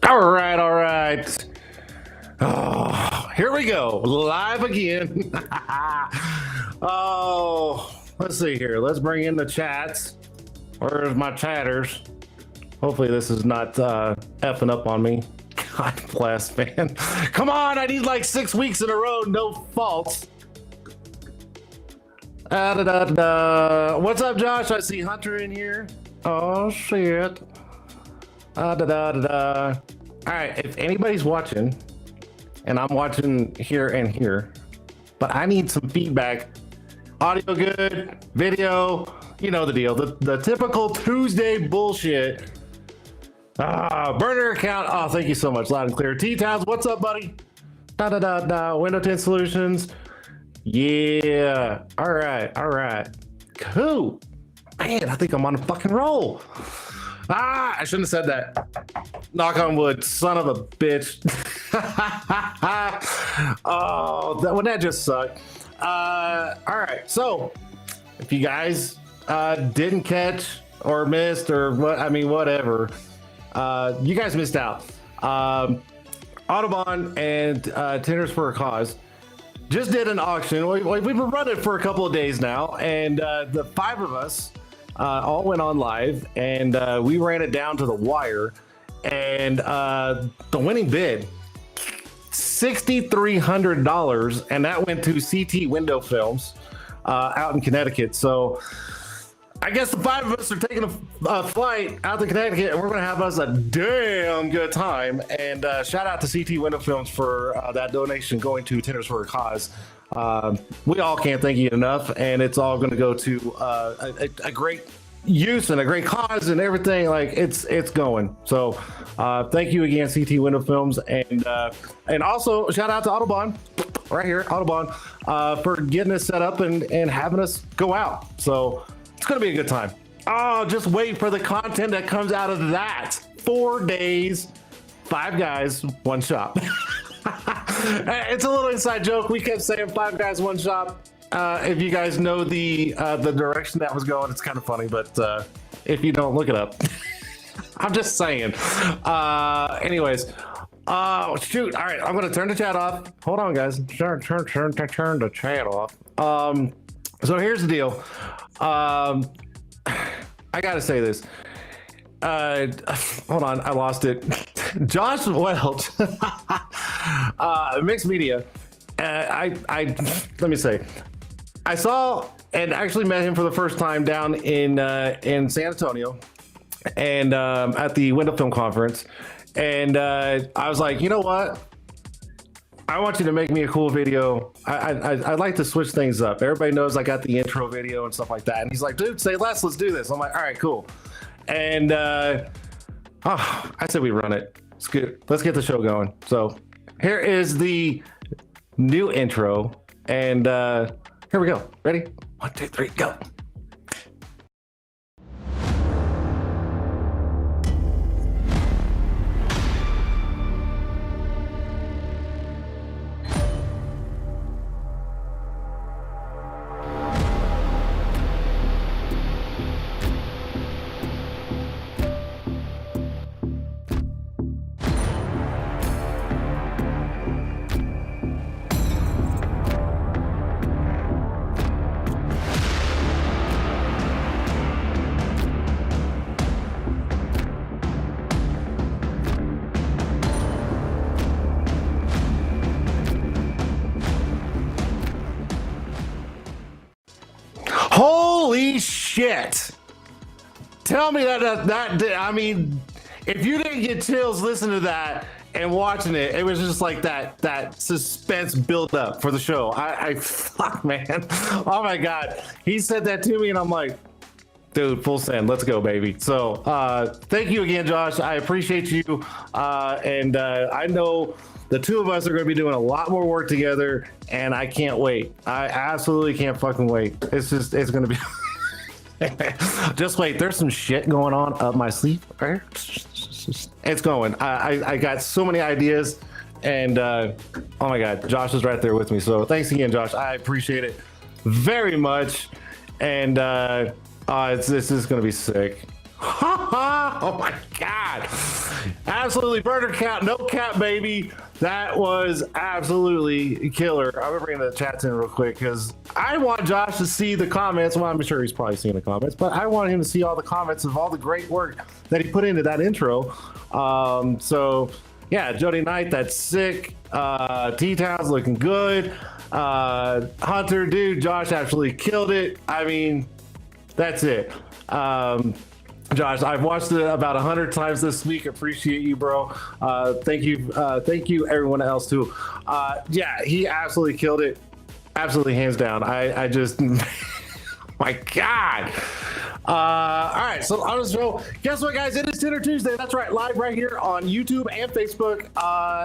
All right. Oh, here we go. Live again. Oh, let's see here. Let's bring in the chats. Where's my chatters? Hopefully this is not effing up on me. God bless, man. Come on, I need like 6 weeks in a row, no faults. What's up, Josh? I see Hunter in here. Oh, shit. All right, if anybody's watching, and I'm watching here and here, but I need some feedback. Audio good, video, you know the deal. The typical Tuesday bullshit. Burner account. Oh, thank you so much. Loud and clear. T-Towns, what's up, buddy? Window 10 Solutions. Yeah. All right. Cool. Man, I think I'm on a fucking roll. I shouldn't have said that. Knock on wood, son of a bitch. Oh, that just sucked. All right, so if you guys didn't catch or missed or whatever, you guys missed out. Audubon and Tint'er for a Cause just did an auction. We've been running for a couple of days now, and the 5 of us all went on live, and we ran it down to the wire, and the winning bid, $6,300, and that went to CT Window Films out in Connecticut. So I guess the 5 of us are taking a flight out to Connecticut, and we're going to have us a damn good time. And shout out to CT Window Films for that donation going to Tint'er for a Cause. We all can't thank you enough, and it's all going to go to a great use and a great cause and everything. Like it's going. So thank you again, CT Window Films, and also shout out to Audubon right here, Audubon, for getting us set up and having us go out. So it's going to be a good time. Oh, just wait for the content that comes out of that. 4 days, 5 guys, 1 shop. It's a little inside joke. We kept saying 5 guys, 1 shop. If you guys know the direction that was going, it's kind of funny, but if you don't, look it up. I'm just saying. Anyways, oh shoot! All right, I'm gonna turn the chat off. Hold on, guys. Turn the chat off. So here's the deal. I gotta say this. Hold on, I lost it. Josh Welch, mixed media. Let me say, I saw and actually met him for the first time down in San Antonio, and at the Window Film Conference, and I was like, you know what? I want you to make me a cool video. I'd like to switch things up. Everybody knows I got the intro video and stuff like that. And he's like, dude, say less, let's do this. I'm like, all right, cool. And I said we run it. It's good. Let's get the show going. So here is the new intro. And here we go. Ready? 1, 2, 3, go. Holy shit! Tell me that I mean, if you didn't get chills listening to that and watching it, it was just like that suspense build up for the show. I fuck, man. Oh my god, he said that to me and I'm like, dude, full send, let's go, baby. So thank you again, Josh. I appreciate you, and I know the two of us are going to be doing a lot more work together, and I can't wait. I absolutely can't fucking wait. It's going to be just wait. There's some shit going on up my sleeve right here. It's going. I got so many ideas, and oh my god, Josh is right there with me. So thanks again, Josh. I appreciate it very much, and this is going to be sick. Oh my god, absolutely burner cap, no cap, baby. That was absolutely killer. I'm gonna bring the chat in real quick because I want Josh to see the comments. Well, I'm sure he's probably seen the comments, but I want him to see all the comments of all the great work that he put into that intro. So yeah, Jody Knight, that's sick. T-Town's looking good. Hunter, dude, Josh actually killed it. I mean, that's it. Josh, I've watched it about 100 times this week. Appreciate you, bro. Thank you everyone else too. Yeah, he absolutely killed it. Absolutely, hands down. I just my god. All right, so on the show, guess what, guys? It is Tint'er Tuesday. That's right, live right here on YouTube and Facebook.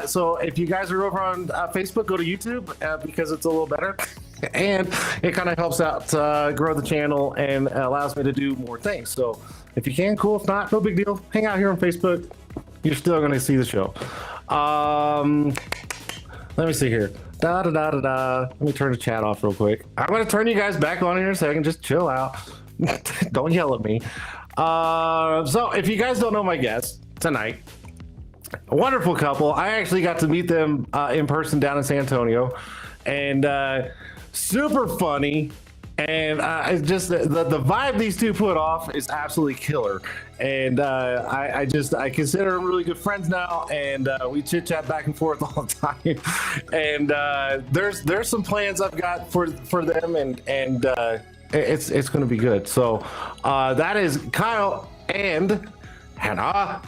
So if you guys are over on Facebook, go to YouTube because it's a little better. And it kind of helps out grow the channel and allows me to do more things. So if you can, cool. If not, no big deal. Hang out here on Facebook. You're still going to see the show. Let me see here. Let me turn the chat off real quick. I'm going to turn you guys back on here in a second. Just chill out. Don't yell at me. So if you guys don't know my guest tonight, a wonderful couple. I actually got to meet them in person down in San Antonio. And super funny, and it's just the vibe these two put off is absolutely killer. And I consider them really good friends now, and we chit chat back and forth all the time. And there's some plans I've got for them, and it's going to be good. So that is Kyle and Hannah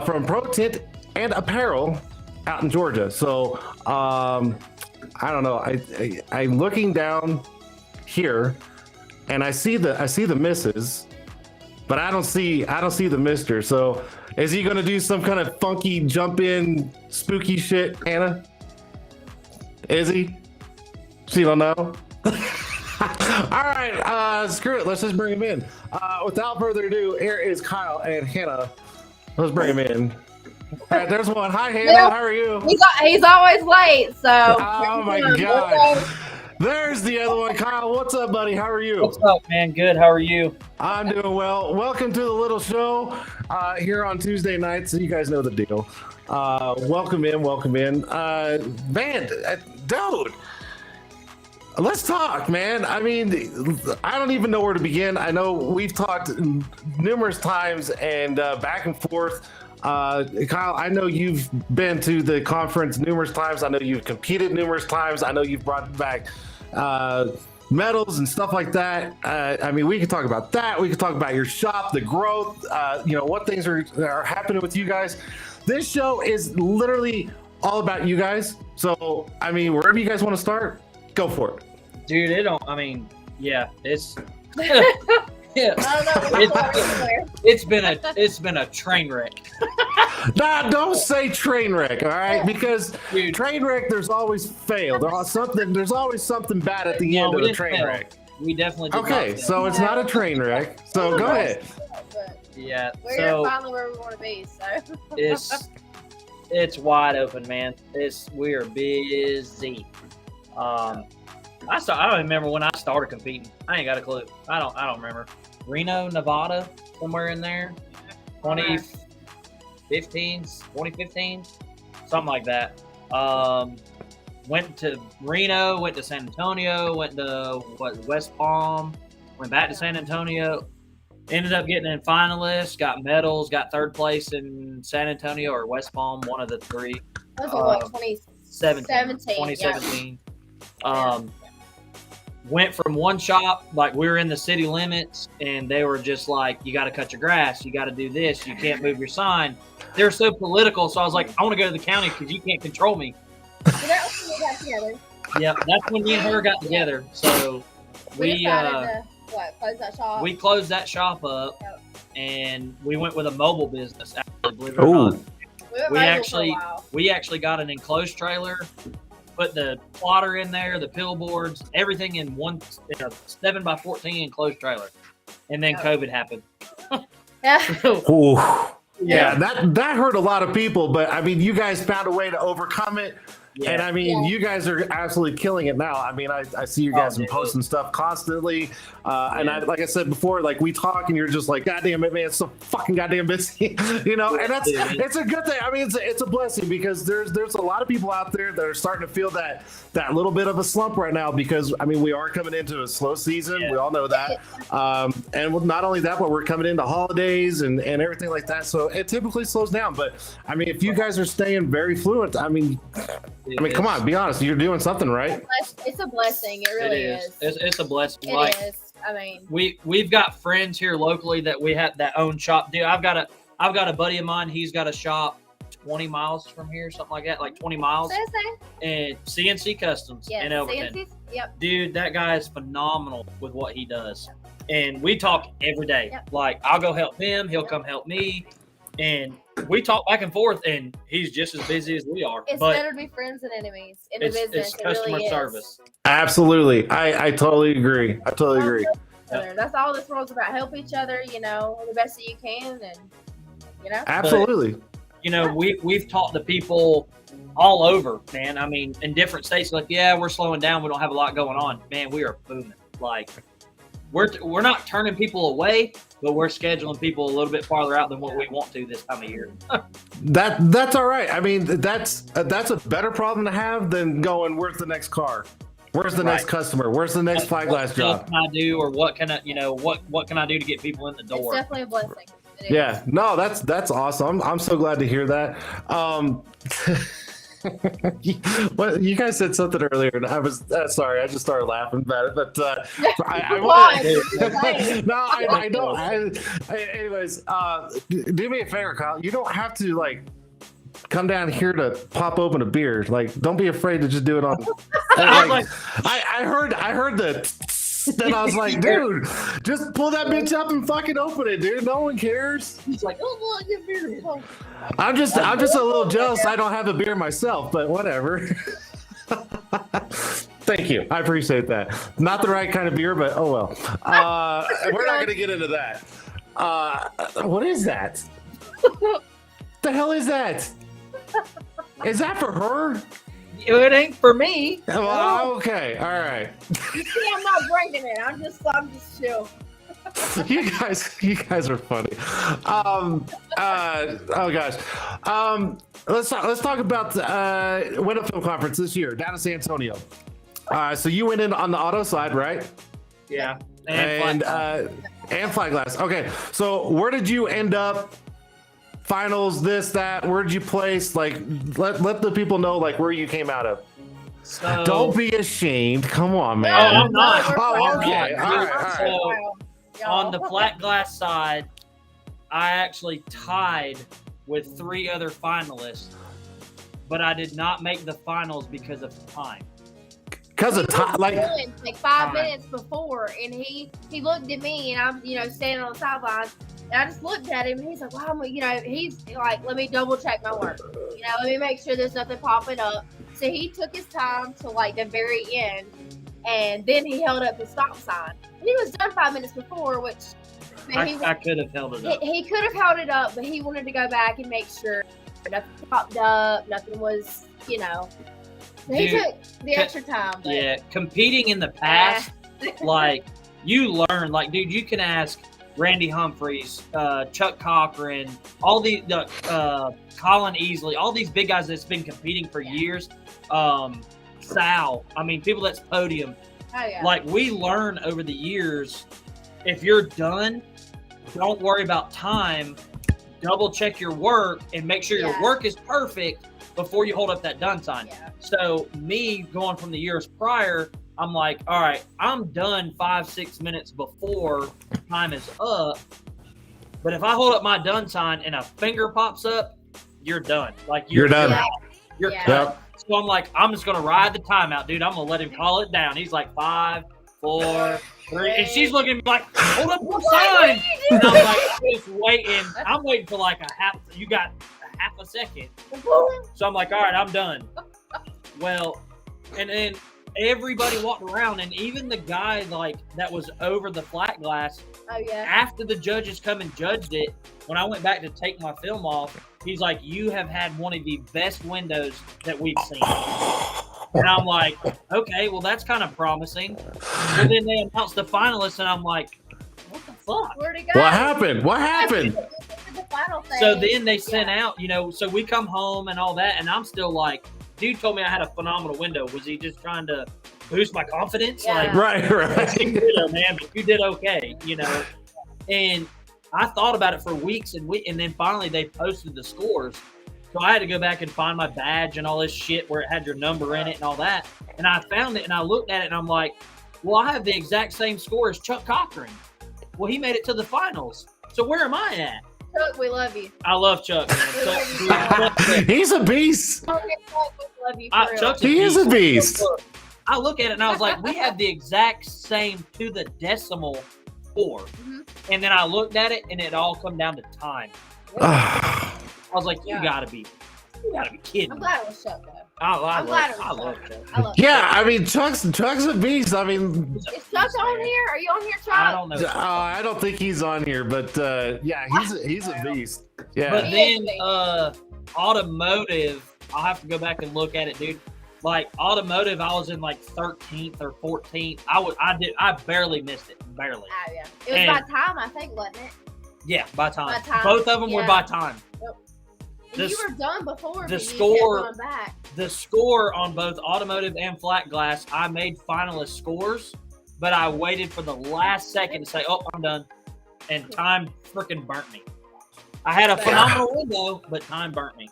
from Pro Tint and Apparel out in Georgia. So I don't know. I'm looking down here, and I see the misses, but I don't see the mister. So is he gonna do some kind of funky jump in spooky shit, Hannah? Is he? She don't know. All right, screw it. Let's just bring him in. Without further ado, here is Kyle and Hannah. Let's bring him in. All right, there's one. Hi, Hannah. How are you? He's always late, so. Oh my God. There's the other one, Kyle. What's up, buddy? How are you? What's up, man? Good. How are you? I'm doing well. Welcome to the little show here on Tuesday nights. So you guys know the deal. Welcome in. Man, dude, let's talk, man. I mean, I don't even know where to begin. I know we've talked numerous times and back and forth. Kyle, I know you've been to the conference numerous times. I know you've competed numerous times. I know you've brought back medals and stuff like that. I mean, we could talk about that. We could talk about your shop, the growth, what things are happening with you guys. This show is literally all about you guys. So, I mean, wherever you guys want to start, go for it. Dude, it's yeah. It's been a train wreck. Nah, don't say train wreck, all right? Because train wreck, there's always fail. There's always something bad at the end of the train wreck. We definitely did. Okay, so it's not a train wreck. So go ahead. Yeah. We're finally where we want to be. So it's wide open, man. We are busy. I don't remember when I started competing. I ain't got a clue. I don't remember. Reno, Nevada, somewhere in there. 2015, something like that. Went to Reno, went to San Antonio, went to West Palm, went back to San Antonio. Ended up getting in finalists, got medals, got third place in San Antonio or West Palm, one of the three. That was 2017. Went from one shop, like we were in the city limits, and they were just like, you got to cut your grass, you got to do this, you can't move your sign. They're so political, so I was like, I want to go to the county because you can't control me. So that was when we got together. Yep, that's when me and her got together. So we decided to close that shop. We closed that shop up, and we went with a mobile business. Actually, believe it or not. We actually got an enclosed trailer. Put the plotter in there, the pill boards, everything in a 7x14 enclosed trailer. And then COVID happened. Yeah, that hurt a lot of people, but I mean, you guys found a way to overcome it. Yeah. And I mean, you guys are absolutely killing it now. I mean, I see you guys posting stuff constantly. And like I said before, like we talk and you're just like, God damn it, man, it's so fucking goddamn busy, and it's a good thing. I mean, it's a blessing because there's a lot of people out there that are starting to feel that little bit of a slump right now because, I mean, we are coming into a slow season. Yeah. We all know that. And not only that, but we're coming into holidays and everything like that. So it typically slows down. But I mean, if you guys are staying very fluent, I mean, come on, be honest. You're doing something right. It's a blessing. It really is. It's a blessing. It is. I mean, we've got friends here locally that we have that own shop. Dude, I've got a buddy of mine. He's got a shop 20 miles from here, something like that, like 20 miles. And CNC Customs in Elberton. Yep. Dude, that guy is phenomenal with what he does. And we talk every day. Yep. Like I'll go help him. He'll come help me. And we talk back and forth, and he's just as busy as we are. It's better to be friends than enemies in the business. It's customer service. Absolutely. I totally agree. Agree. That's all this world's about. Help each other, the best that you can, and Absolutely. But, we've talked to people all over, man. I mean, in different states, like, yeah, we're slowing down. We don't have a lot going on. Man, we are booming. Like, we're not turning people away, but we're scheduling people a little bit farther out than what we want to this time of year. That's all right. I mean, that's a better problem to have than going, where's the next car? Where's the next customer? Where's the next Flyglass job? What can I do, or what can I, what can I do to get people in the door? It's definitely a blessing. Yeah, no, that's awesome. I'm so glad to hear that. Well, you guys said something earlier, and I was sorry. I just started laughing about it, but I don't. Anyways, do me a favor, Kyle. You don't have to come down here to pop open a beer. Like, don't be afraid to just do it on. I heard the. Then I was like, dude, just pull that bitch up and fucking open it, dude. No one cares. He's like, oh, well, get beer. I'm just a little jealous I don't have a beer myself, but whatever. Thank you. I appreciate that. Not the right kind of beer, but oh well. We're not going to get into that. What is that? The hell is that? Is that for her? It ain't for me. Well, okay. All right. You see, I'm not drinking it. I'm just chill. you guys are funny. Oh gosh. Let's talk about the Window Film Conference this year down in San Antonio. So you went in on the auto side, right? Yeah. And flat glass. Okay. So where did you end up? Finals, this, that. Where did you place? Like, let the people know like where you came out of. So, Don't be ashamed. Come on, man. Oh, I'm not. Oh, okay. I'm All not. right. All right. So, on the flat glass side, I actually tied with 3 other finalists, but I did not make the finals because of time. Because of time, like 5 minutes before, and he looked at me, and I'm standing on the sidelines, and I just looked at him, and he's like, "Wow, he's like, let me double check my work, let me make sure there's nothing popping up." So he took his time to like the very end, and then he held up his stop sign. And he was done 5 minutes before, which I could have held it up. He could have held it up, but he wanted to go back and make sure nothing popped up, nothing was, He took the extra time. But yeah, competing in the past, like you learn, like dude, you can ask Randy Humphreys, Chuck Cochran, all the Colin Easley, all these big guys that's been competing for years. Sal, I mean, people that's podium. Oh, yeah. Like we learn over the years. If you're done, don't worry about time. Double check your work and make sure your work is perfect before you hold up that done sign. Yeah. So me going from the years prior, I'm like, all right, I'm done 5-6 minutes before time is up. But if I hold up my done sign and a finger pops up, you're done. Like you're done. Yeah. You're Yeah. cut. So I'm like, I'm just gonna ride the timeout, dude. I'm gonna let him call it down. He's like 5, 4, 3, and she's looking at me like, hold up your sign. And I'm like, just waiting. I'm waiting for like you got a half a second. So I'm like, all right, I'm done. Well, and then everybody walked around, and even the guy like that was over the flat glass. Oh yeah. After the judges come and judged it, when I went back to take my film off, he's like, "You have had one of the best windows that we've seen." And I'm like, "Okay, well that's kind of promising." And then they announced the finalists, and I'm like, "What the fuck? Where'd it go? What happened? What happened? The final thing. So then they sent out, so we come home and all that, and I'm still like, dude told me I had a phenomenal window. Was he just trying to boost my confidence? Yeah. Like, Right. man, but you did okay, And I thought about it for weeks and then finally they posted the scores. So I had to go back and find my badge and all this shit where it had your number in it and all that. And I found it and I looked at it and I'm like, well, I have the exact same score as Chuck Cochran. Well, he made it to the finals. So where am I at? Chuck, we love you. I love Chuck, man. He's a beast. Okay, Chuck, we love you for real. Chuck's He is a beast. I look at it and I was like, we have the exact same to the decimal score. Mhm. And then I looked at it and it all come down to time. I was like, you gotta be kidding I'm me. glad it was Chuck though. I I'm glad it love was Chuck. Chuck. I love Yeah, I mean Chuck's a beast. I mean, Chuck. Is Chuck on here? Are you on here, Chuck? I don't know. I don't think he's on here, but yeah, he's a beast. Yeah. But then automotive, I'll have to go back and look at it, dude. Like automotive, I was in like 13th or 14th. I barely missed it. Barely. Oh yeah. It was by time, I think, wasn't it? Yeah, by time. By time, Both of them were yeah. by time. And you were done before. The but you kept score- going back. The score on both automotive and flat glass, I made finalist scores, but I waited for the last second to say, "Oh, I'm done," and time freaking burnt me. I had a phenomenal window, but time burnt me.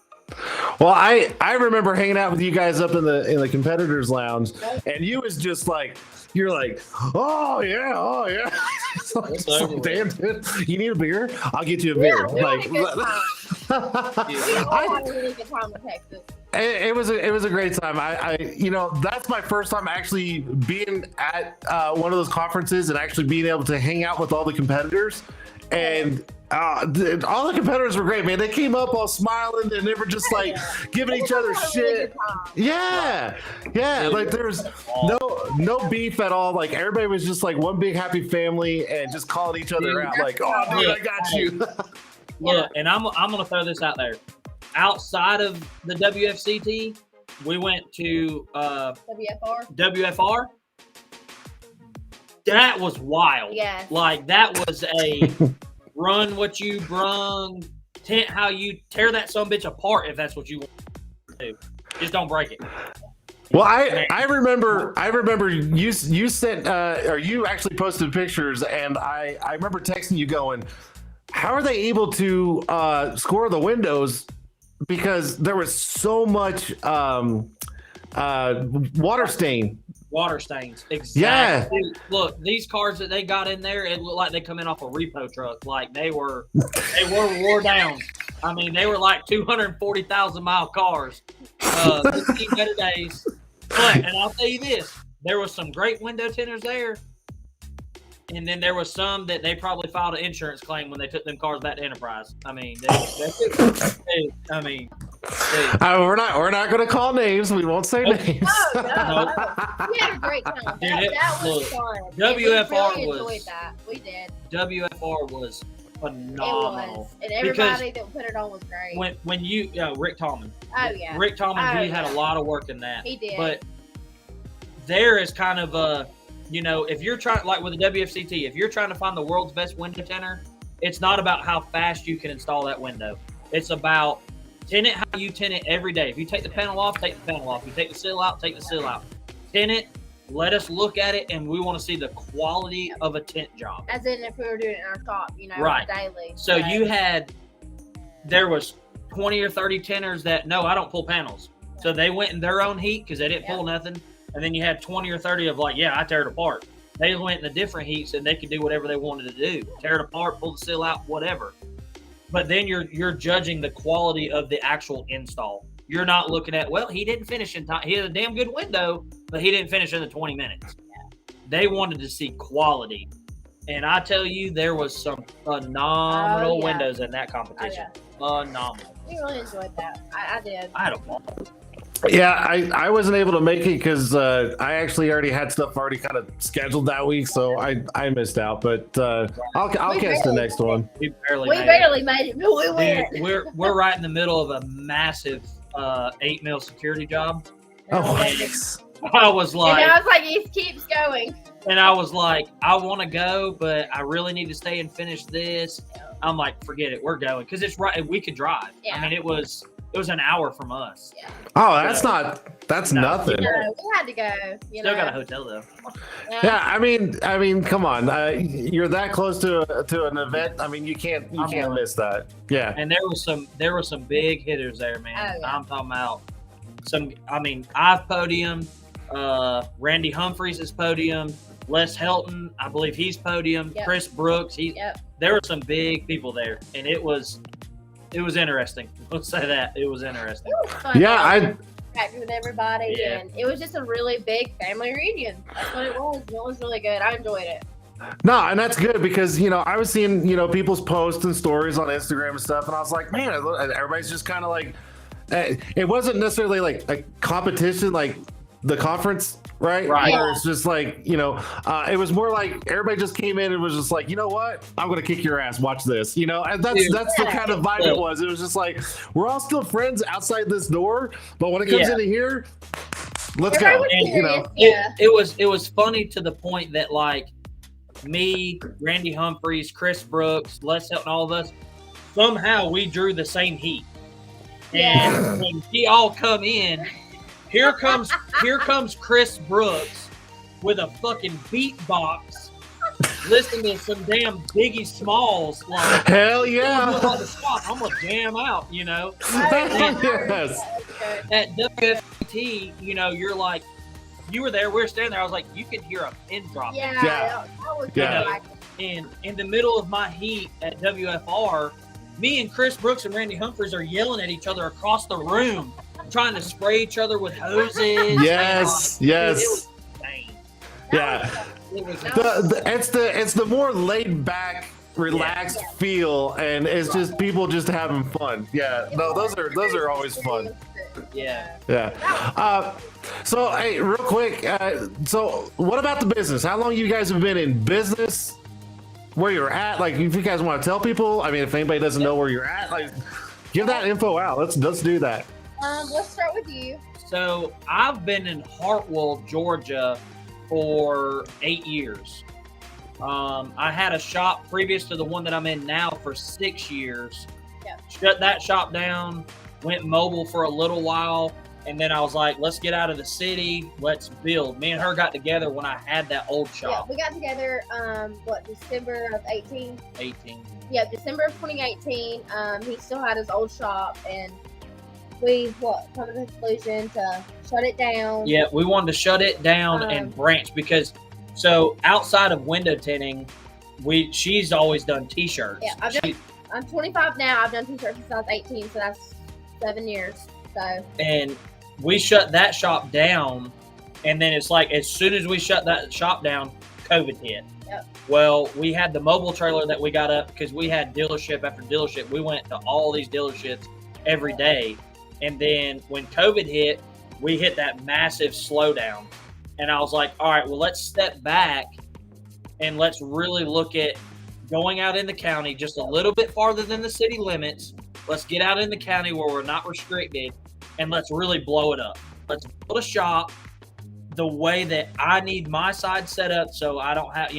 Well, I remember hanging out with you guys up in the competitors lounge, and you was just like, you're like, oh yeah. It's like, It's over with. damn, dude, you need a beer? I'll get you a beer. We had Like, a good time. We all had a really good time in Texas. it was a great time. I that's my first time actually being at one of those conferences and actually being able to hang out with all the competitors. And Dude, all the competitors were great, man. They came up all smiling and they were just like giving each other shit. Yeah, like there's no beef at all. Like everybody was just like one big happy family and just calling each other out. Like, oh, dude, I got you. Look, and I'm gonna throw this out there. Outside of the WFCT, we went to WFR. That was wild. Yes. Like that was a run what you brung, tent how you tear that sumbitch apart if that's what you want to do. Just don't break it. Well, I remember you sent or you actually posted pictures, and I remember texting you going, how are they able to score the windows, because there was so much water stain. Water stains. Exactly. Yeah. Look, these cars that they got in there, it looked like they come in off a repo truck. Like they were wore down. I mean, they were like 240,000 mile cars. 15 better days. But, and I'll tell you this, there was some great window tinters there. And then there was some that they probably filed an insurance claim when they took them cars back to Enterprise. I mean, we're not going to call names. We won't say names. No. We had a great time. That was fun. WFR we really was. Enjoyed that. We did. WFR was phenomenal. It was, and everybody that put it on was great. When you Rick Tallman. Oh yeah. Rick Tallman, he had a lot of work in that. He did. But there is kind of a. If you're trying, like with the WFCT, if you're trying to find the world's best window tinter, it's not about how fast you can install that window. It's about tint it how you tint it every day. If you take the panel off, take the panel off. You take the seal out, take the seal out. Tint it, let us look at it, and we want to see the quality of a tint job. As in if we were doing it in our shop, right. Daily. So there was 20 or 30 tinters that, no, I don't pull panels. So they went in their own heat because they didn't pull nothing. And then you had 20 or 30 of like, yeah, I tear it apart. They went in the different heats and they could do whatever they wanted to do. Tear it apart, pull the seal out, whatever. But then you're judging the quality of the actual install. You're not looking at, well, he didn't finish in time. He had a damn good window, but he didn't finish in the 20 minutes. They wanted to see quality. And I tell you, there was some phenomenal windows in that competition. Phenomenal. We really enjoyed that. I did. I had a ball. Yeah, I wasn't able to make it because I actually already had stuff already kind of scheduled that week, so I missed out. But I'll catch the next one. We barely made it, but we went. Dude, we're right in the middle of a massive 8 mil security job. Oh, yes. I was like, it keeps going. And I was like, I want to go, but I really need to stay and finish this. I'm like, forget it, we're going because it's right. We could drive. Yeah. I mean, it was an hour from us. Yeah. Oh, that's nothing. We had to go. Still got a hotel though. Yeah, I mean, come on. You're that close to an event. I mean, you can't miss that. Yeah. And there were some big hitters there, man. Oh, yeah. I'm talking about I've podiumed. Randy Humphreys is podium. Les Helton, I believe he's podium. Yep. Chris Brooks, there were some big people there, and it was interesting. Let's say that it was interesting. It was fun. Yeah, I interacted with everybody, and it was just a really big family reunion. That's what it was. It was really good. I enjoyed it. No, and that's good because I was seeing people's posts and stories on Instagram and stuff, and I was like, man, everybody's just kind of like, it wasn't necessarily like a competition like the conference, right? Yeah. It's just like, it was more like everybody just came in and was just like, you know what? I'm going to kick your ass. Watch this, and that's the kind of vibe it was. It was just like, we're all still friends outside this door, but when it comes into here, let's go. And, it was funny to the point that like me, Randy Humphreys, Chris Brooks, Les Helton, all of us, somehow we drew the same heat. And when we all come in, Here comes Chris Brooks with a fucking beatbox, listening to some damn Biggie Smalls. Like, hell yeah! I'm gonna jam out, Yes. At WFT, you're like, you were there, we were standing there. I was like, you could hear a pin drop. That was good. And in the middle of my heat at WFR, me and Chris Brooks and Randy Humphreys are yelling at each other across the room, trying to spray each other with hoses. Yes. Dude, it was insane. Yeah. It's the more laid back relaxed feel, and it's just people just having fun. Yeah, no, those are always fun. Yeah. So hey, real quick, so what about the business? How long you guys have been in business? Where you're at? Like, if you guys want to tell people, I mean, if anybody doesn't know where you're at, like, give that info out. Let's do that. Let's start with you. So I've been in Hartwell, Georgia for 8 years. I had a shop previous to the one that I'm in now for 6 years. Yep. Shut that shop down, went mobile for a little while, and then I was like, let's get out of the city, let's build. Me and her got together when I had that old Yeah, shop. we got together, December of 18? 18. Yeah, December of 2018. He still had his old shop, and we come to the conclusion to shut it down. Yeah, we wanted to shut it down and branch because, so outside of window tinting, she's always done t-shirts. Yeah, I'm 25 now. I've done t-shirts since I was 18, so that's 7 years. So. And we shut that shop down, and then it's like as soon as we shut that shop down, COVID hit. Yep. Well, we had the mobile trailer that we got up because we had dealership after dealership. We went to all these dealerships every day. And then when COVID hit, we hit that massive slowdown. And I was like, all right, well, let's step back and let's really look at going out in the county just a little bit farther than the city limits. Let's get out in the county where we're not restricted, and let's really blow it up. Let's build a shop the way that I need my side set up, so I don't have,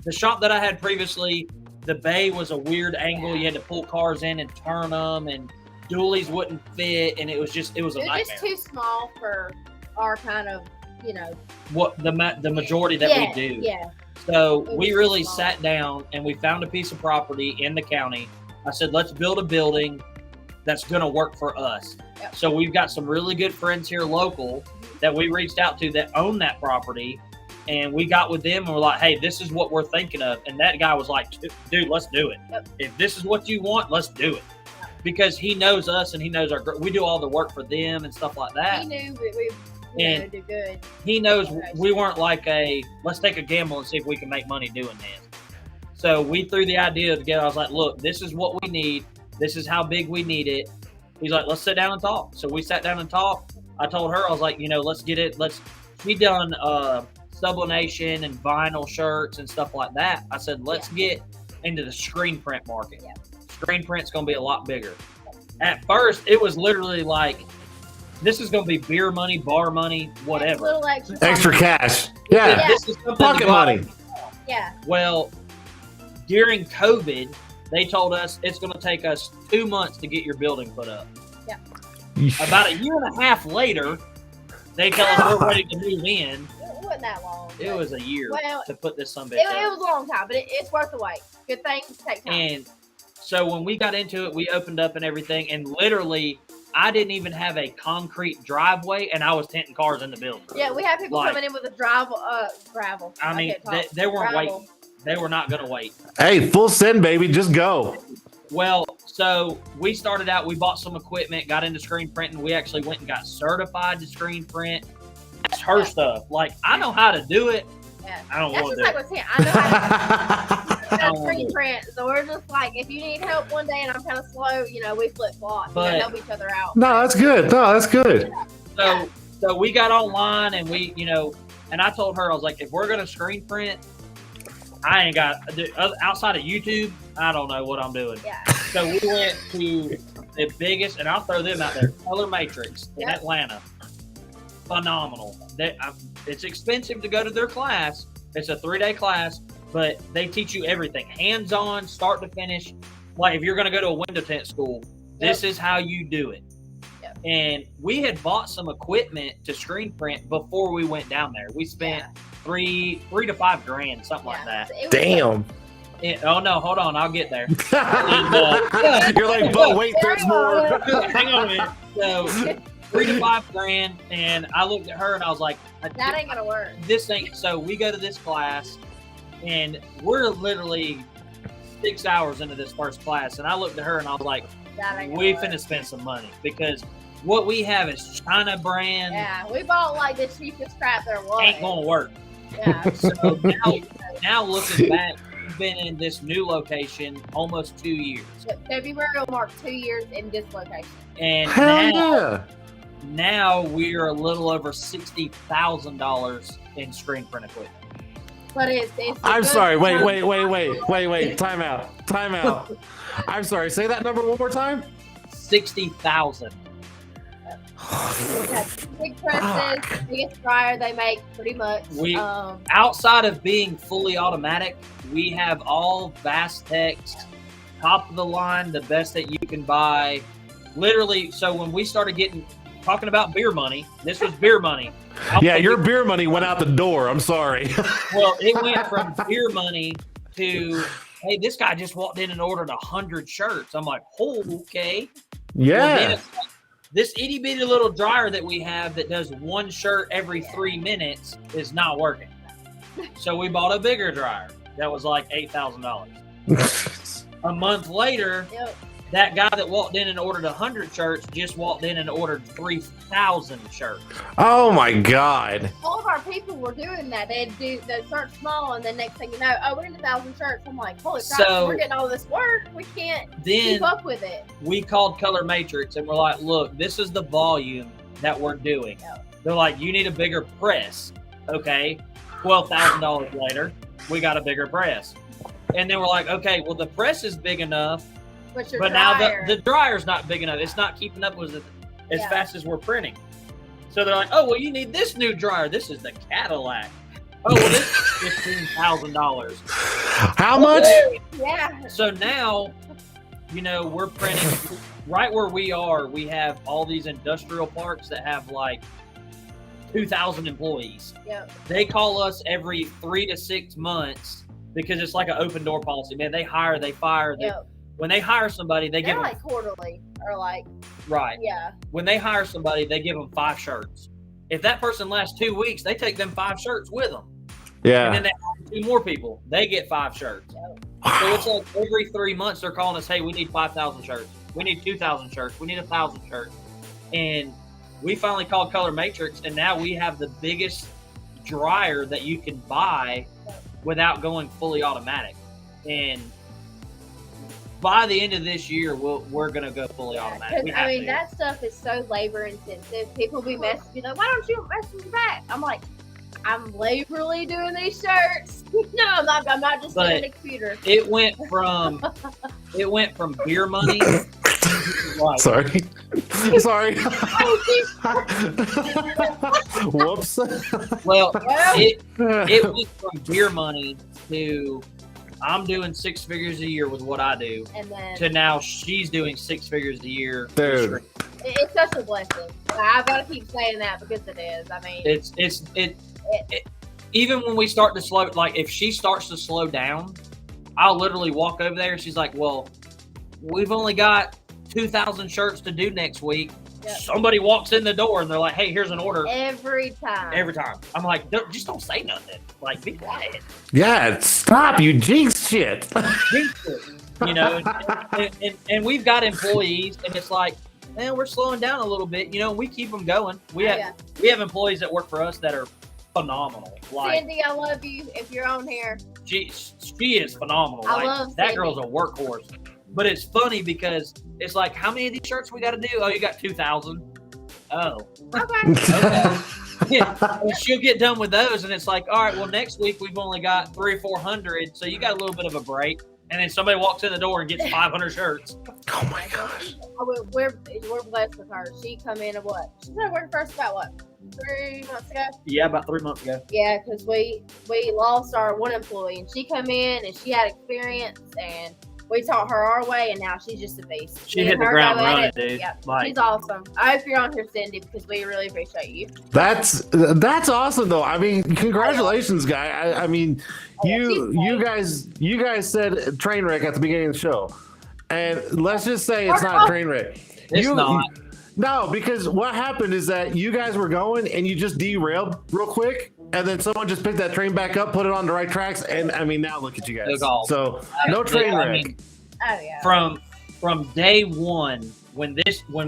the shop that I had previously, the bay was a weird angle. You had to pull cars in and turn them, and dualies wouldn't fit, and it was a nightmare. It's just too small for our kind of, what the majority that we do. Yeah. So we really sat down and we found a piece of property in the county. I said, let's build a building that's going to work for us. Yep. So we've got some really good friends here local that we reached out to that own that property, and we got with them and we're like, hey, this is what we're thinking of. And that guy was like, dude, let's do it. Yep. If this is what you want, let's do it. Yep. Because he knows us and he knows we do all the work for them and stuff like that. He knew we do good. He knows we weren't like let's take a gamble and see if we can make money doing this. So we threw the idea together. I was like, look, this is what we need. This is how big we need it. He's like, let's sit down and talk. So we sat down and talked. I told her, I was like, let's get it. We done sublimation and vinyl shirts and stuff like that. I said, let's get into the screen print market. Yeah. Screen print's going to be a lot bigger. At first, it was literally like, this is going to be beer money, bar money, whatever. Little extra cash. Yeah. This is pocket money. Yeah. Well, during COVID, they told us it's going to take us 2 months to get your building put up. Yeah. About a year and a half later, they tell us we're ready to move in. It wasn't that long. It was a year to put this sumbitch it up. was a long time, but it's worth the wait. Good things take time. And so when we got into it, we opened up and everything, and literally, I didn't even have a concrete driveway, and I was tinting cars in the building. Yeah, we had people coming in with a gravel. I mean, they weren't waiting. They were not going to wait. Hey, full send, baby. Just go. Well, so we started out, we bought some equipment, got into screen printing. We actually went and got certified to screen print. That's her stuff. Like, I know how to do it. Yeah. I don't want to do it. That's just like what's here. I know how to screen print. So we're just like, if you need help one day and I'm kind of slow, we flip flops. We help each other out. No, that's good. So we got online and we, and I told her, I was like, if we're going to screen print, I ain't got, outside of YouTube, I don't know what I'm doing. Yeah. So we went to the biggest, and I'll throw them out there, Color Matrix in Atlanta. Phenomenal. It's expensive to go to their class. It's a 3-day class, but they teach you everything. Hands-on, start to finish. Like if you're going to go to a window tint school, this is how you do it. Yep. And we had bought some equipment to screen print before we went down there. We spent $3 to $5 grand, something like that. Damn. Oh no, hold on, I'll get there. And, you're like, but wait, there's more. Hang on a minute. So $3 to $5 grand, and I looked at her and I was like, that ain't gonna work. This ain't. So we go to this class, and we're literally 6 hours into this first class, and I looked at her and I was like, we finna spend some money because what we have is China brand. Yeah, we bought like the cheapest crap there was. Ain't gonna work. Yeah. So now looking back, we've been in this new location almost 2 years. February will mark 2 years in this location. And Hell now we're a little over $60,000 in screen print equipment. But it's I'm sorry. Wait. Time out. I'm sorry. Say that number one more time. 60,000. Big presses, biggest dryer they make, pretty much. We outside of being fully automatic, we have all Vastex, top of the line, the best that you can buy. Literally, so when we started talking about beer money, this was beer money. Yeah, your beer money went out the door. I'm sorry. Well, it went from beer money to, hey, this guy just walked in and ordered 100 shirts. I'm like, oh, okay. Yeah. Well, then it's like, this itty bitty little dryer that we have that does one shirt every 3 minutes is not working. So we bought a bigger dryer that was like $8,000. A month later, that guy that walked in and ordered 100 shirts just walked in and ordered 3,000 shirts. Oh my God. All of our people were doing that. They'd start small, and then next thing you know, we need 1,000 shirts. I'm like, holy crap, So we're getting all this work. We can't then keep up with it. We called Color Matrix and we're like, look, this is the volume that we're doing. They're like, you need a bigger press. Okay. $12,000 later, we got a bigger press. And then we're like, okay, well, the press is big enough. But now the dryer's not big enough. It's not keeping up with it as fast as we're printing. So they're like, oh, well, you need this new dryer. This is the Cadillac. Oh, well, this is $15,000. How much? Yeah. So now, we're printing right where we are. We have all these industrial parks that have like 2,000 employees. Yep. They call us every 3 to 6 months because it's like an open door policy. Man, they hire, they fire. When they hire somebody, they give them like quarterly or like right. Yeah. When they hire somebody, they give them 5 shirts. If that person lasts 2 weeks, they take them 5 shirts with them. Yeah. And then they hire 2 more people. They get 5 shirts. So it's like every 3 months they're calling us, hey, we need 5,000 shirts. We need 2,000 shirts. We need 1,000 shirts. And we finally called Color Matrix, and now we have the biggest dryer that you can buy without going fully automatic. And by the end of this year, we're gonna go fully automatic. That stuff is so labor intensive. People be messaging me like, "Why don't you message me back?" I'm like, "I'm laborly doing these shirts." No, I'm not just doing the computer. It went from beer money. Sorry. Whoops. Well, it went from beer money to I'm doing 6 figures a year with what I do, and then to now she's doing 6 figures a year. Dude, it's such a blessing. I've got to keep saying that because it is. I mean, it even when we start to slow, like if she starts to slow down, I'll literally walk over there and she's like, "Well, we've only got 2,000 shirts to do next week." Yep. Somebody walks in the door and they're like, "Hey, here's an order." Every time. I'm like, just don't say nothing. Like, be quiet. Yeah, stop. You jinx shit. And we've got employees, and it's like, man, we're slowing down a little bit. We keep them going. We have employees that work for us that are phenomenal. Like Cindy, I love you. If you're on here, she is phenomenal. I love that Cindy. Girl's a workhorse. But it's funny because it's like, how many of these shirts we got to do? Oh, you got 2,000. Oh, okay. And she'll get done with those, and it's like, all right, well, next week we've only got 300 or 400, so you got a little bit of a break. And then somebody walks in the door and gets 500 shirts. Oh my gosh. We're blessed with her. She come in and what? She started working for us about 3 months ago? Yeah, about 3 months ago. Yeah, because we lost our one employee, and she come in and she had experience, and we taught her our way, and now she's just a beast. She hit the ground running, dude. Yeah, she's awesome. I hope you're on here, Cindy, because we really appreciate you. That's awesome, though. I mean, congratulations, guy. I mean, you guys said train wreck at the beginning of the show, and let's just say it's not a train wreck. It's not. No, because what happened is that you guys were going and you just derailed real quick, and then someone just picked that train back up, put it on the right tracks, and I mean, now look at you guys. So no train wreck. I mean, from day one, when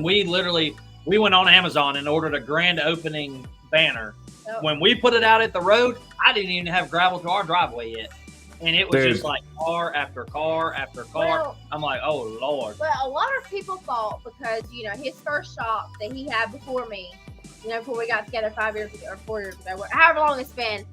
we went on Amazon and ordered a grand opening banner. When we put it out at the road, I didn't even have gravel to our driveway yet. and it was Dude. just like car after car after car. Well, I'm like, oh Lord. but a lot of people thought because his first shop that he had before me, before we got together 5 years ago or 4 years ago, however long it's been,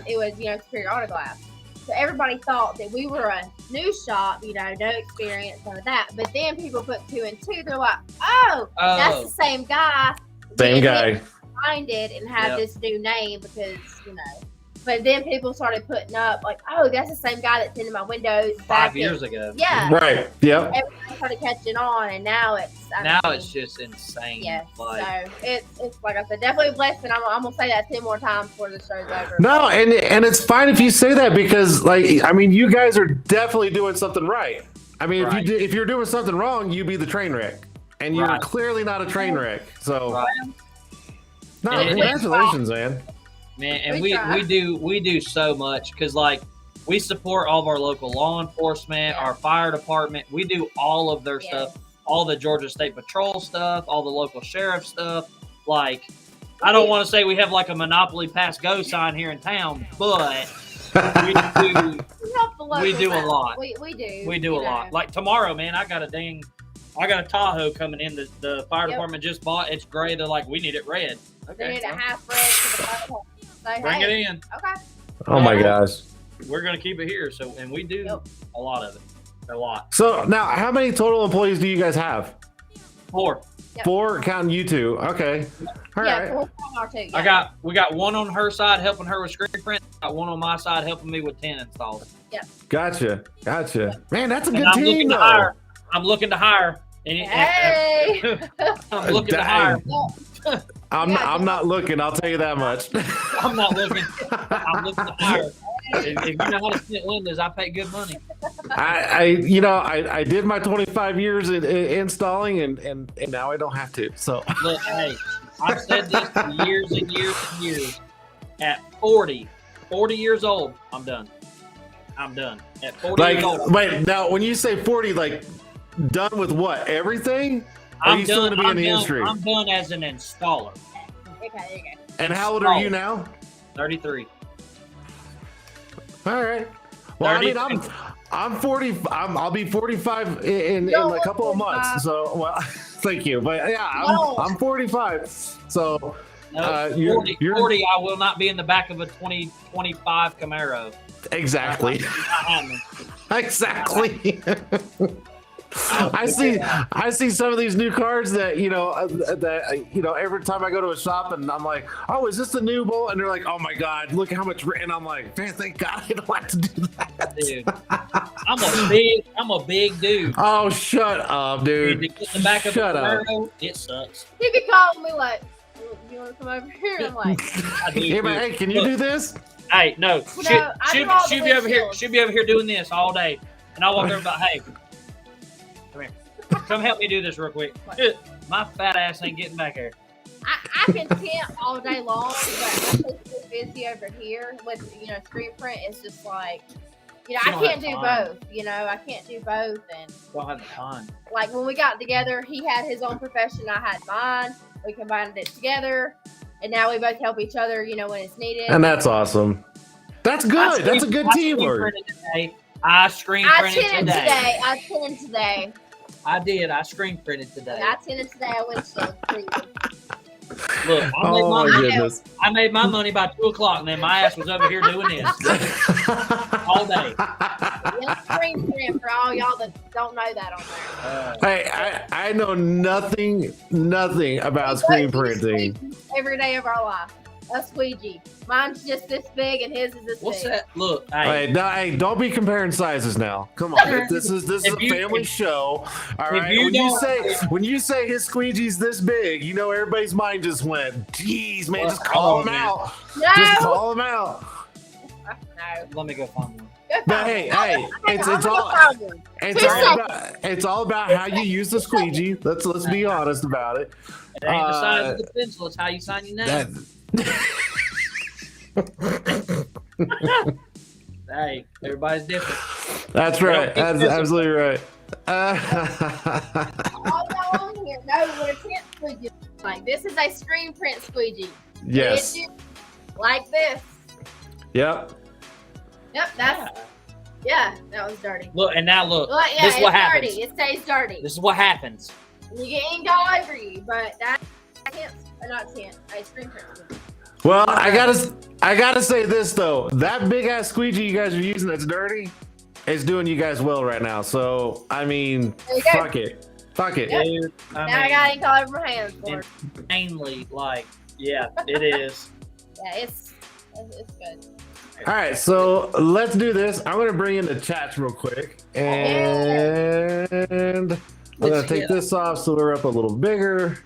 it was Superior Auto Glass. So everybody thought that we were a new shop, no experience, none of that. But then people put 2 and 2. They're like, oh, that's the same guy. Same guy. Find it and have Yep. this new name because But then people started putting up like, oh, that's the same guy that's in my windows 5 years ago. Yeah. Right. Yep. Everybody started catching on, and now it's It's just insane. yes. Like, So it's like I said, definitely a blessing. I'm gonna say that 10 more times before the show's over. No, and it's fine if you say that because, you guys are definitely doing something right. I mean, Right. if you're doing something wrong, you be the train wreck, and you're Right. clearly not a train wreck. So, right. no, And- congratulations, man. Man, and We try. we do so much because like we support all of our local law enforcement, Yeah. our fire department. We do all of their Yes. stuff, all the Georgia State Patrol stuff, all the local sheriff stuff. Like, I don't want to say we have like a monopoly pass go sign here in town, but we do help the we do a locals out. lot. We do. we do a lot. Like tomorrow, man, I got a Tahoe coming in. The fire Yep. department just bought. It's gray. They're like, we need it red. They Okay, need a half red for the fire department. So, bring hey, it in. Okay. Oh my gosh. We're gonna keep it here. So, and we do Yep. a lot of it. A lot. So now, how many total employees do you guys have? 4. Yep. 4, counting you 2. Okay. All yeah, right. 4 or 2. Yeah. We got one on her side helping her with screen print. Got one on my side helping me with 10 installs. Gotcha. Man, that's a And good I'm team, looking to though. hire. I'm looking to hire. Hey. I'm looking to Dang. hire. I'm not looking. I'll tell you that much. I'm not looking. I'm looking to hire. If you know how to fit windows, I pay good money. I did my 25 years in installing, and now I don't have to. So Look, hey, I've said this for years and years and years. At 40 years old, I'm done. At 40 years old. wait, now when you say 40, done with what? Everything? Or are you still going to be in the industry? I'm done as an installer. Okay, there you go. And how old are you now? 33. All right. Well, 30. I'm 40. I'll be 45 in No, a couple of months. 45. So, well, thank you. But yeah, No. I'm 45. So, No, you're- 40, I will not be in the back of a 2025 Camaro. exactly. Not happening. Exactly. I see some of these new cars that every time I go to a shop and I'm like, oh, is this the new Bolt? And they're like, oh my god, look how much. And I'm like, man, thank God I don't have to do that. Dude, I'm a big dude. Oh, shut up, Dude, dude. to get the back of a Shut up. Camaro, it sucks. He could call me like, you want to come over here? I'm like, I do, Hey, man, dude. hey, can you do this? Hey, no, No, I do all the she'll be over here. windshields. She'll be over here doing this all day, and I walk over about, hey, come here, come help me do this real quick. My fat ass ain't getting back here. I can tint all day long, but I'm just so busy over here with screen print. It's just like You I don't can't have do time. both. I can't do both. And Don't have the time. like when we got together, he had his own profession, I had mine. We combined it together, and now we both help each other. When it's needed. And that's awesome. That's good. That's a good teamwork. I screen I printed tinted today. today. I tinted today. I did. I screen printed today. I tinted today. I windshield. Look, Oh my goodness. I made my money by 2:00, and then my ass was over here doing this all day. Screen print for all y'all that don't know that on there. Hey, I know nothing about screen printing. Every day of our life. A squeegee. Mine's just this big and his is this What's big. that? Look, hey, Hey, don't be comparing sizes now. Come on, this is a If you- family show. All if right. you When you say his squeegee's this big, everybody's mind just went, "Geez, man, Well, just call him man. out. No. Just call him out." No. let me go find one. Go But find hey, one. it's I'm gonna all find one. it's 2 all seconds. about how you use the squeegee. Let's be honest about it. It ain't the size of the pencil; it's how you sign your name. Hey, everybody's different. That's right. That's absolutely right. All y'all on here know what a print squeegee is like. This is a screen print squeegee. Yes. It is like this. Yep. Yep, that's Yeah, that was dirty. Look, and now look. Well, yeah, this is what it's happens. dirty. It stays dirty. This is what happens. You get ink all over you, but that not tint. Ice cream principle. Well, I gotta say this though. That big ass squeegee you guys are using that's dirty is doing you guys well right now. So I mean, fuck it. Dude, Now I got ink all over my hands for it. Insanely, like, yeah, it is. Yeah, it's good. All right, so let's do this. I'm gonna bring in the chats real quick, and we're gonna take this off so we're up a little bigger.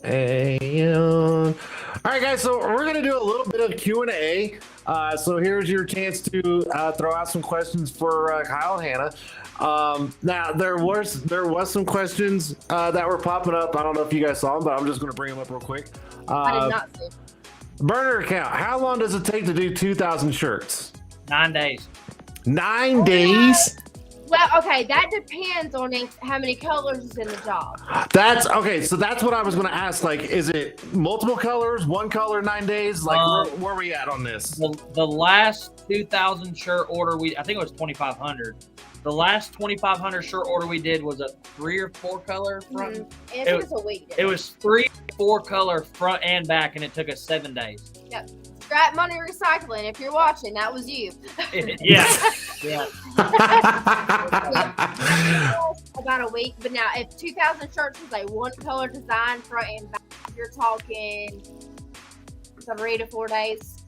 And all right, guys, so we're gonna do a little bit of Q&A. So here's your chance to throw out some questions for Kyle and Hannah. Now there was some questions that were popping up. I don't know if you guys saw them, but I'm just gonna bring them up real quick. I did not see. Burner account. How long does it take to do 2,000 shirts? 9 days. 9 days? Well, okay, that depends on how many colors is in the job. That's okay. So that's what I was going to ask. Like, is it multiple colors, one color, 9 days? Like, where are we at on this? The last 2,000 shirt order I think it was 2,500. The last 2,500 shirt order we did was a 3 or 4 color front. Mm-hmm. It was a week. It was 3 or 4 color front and back, and it took us 7 days. Yep. Scrap Money Recycling. If you're watching, that was you. Yeah. Yeah. About a week, but now if 2,000 shirts is a one color design front and back, you're talking 3 to 4 days.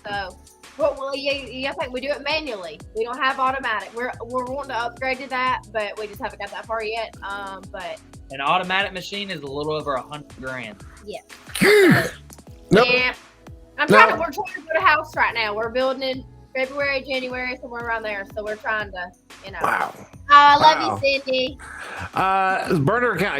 So, well, yeah, I think we do it manually. We don't have automatic. We're wanting to upgrade to that, but we just haven't got that far yet. But an automatic machine is a little over $100,000. Yeah. Nope. Yeah. We're trying to build a house right now. We're building in February, January, somewhere around there. So we're trying to, Wow. I love you, Cindy. Burner account.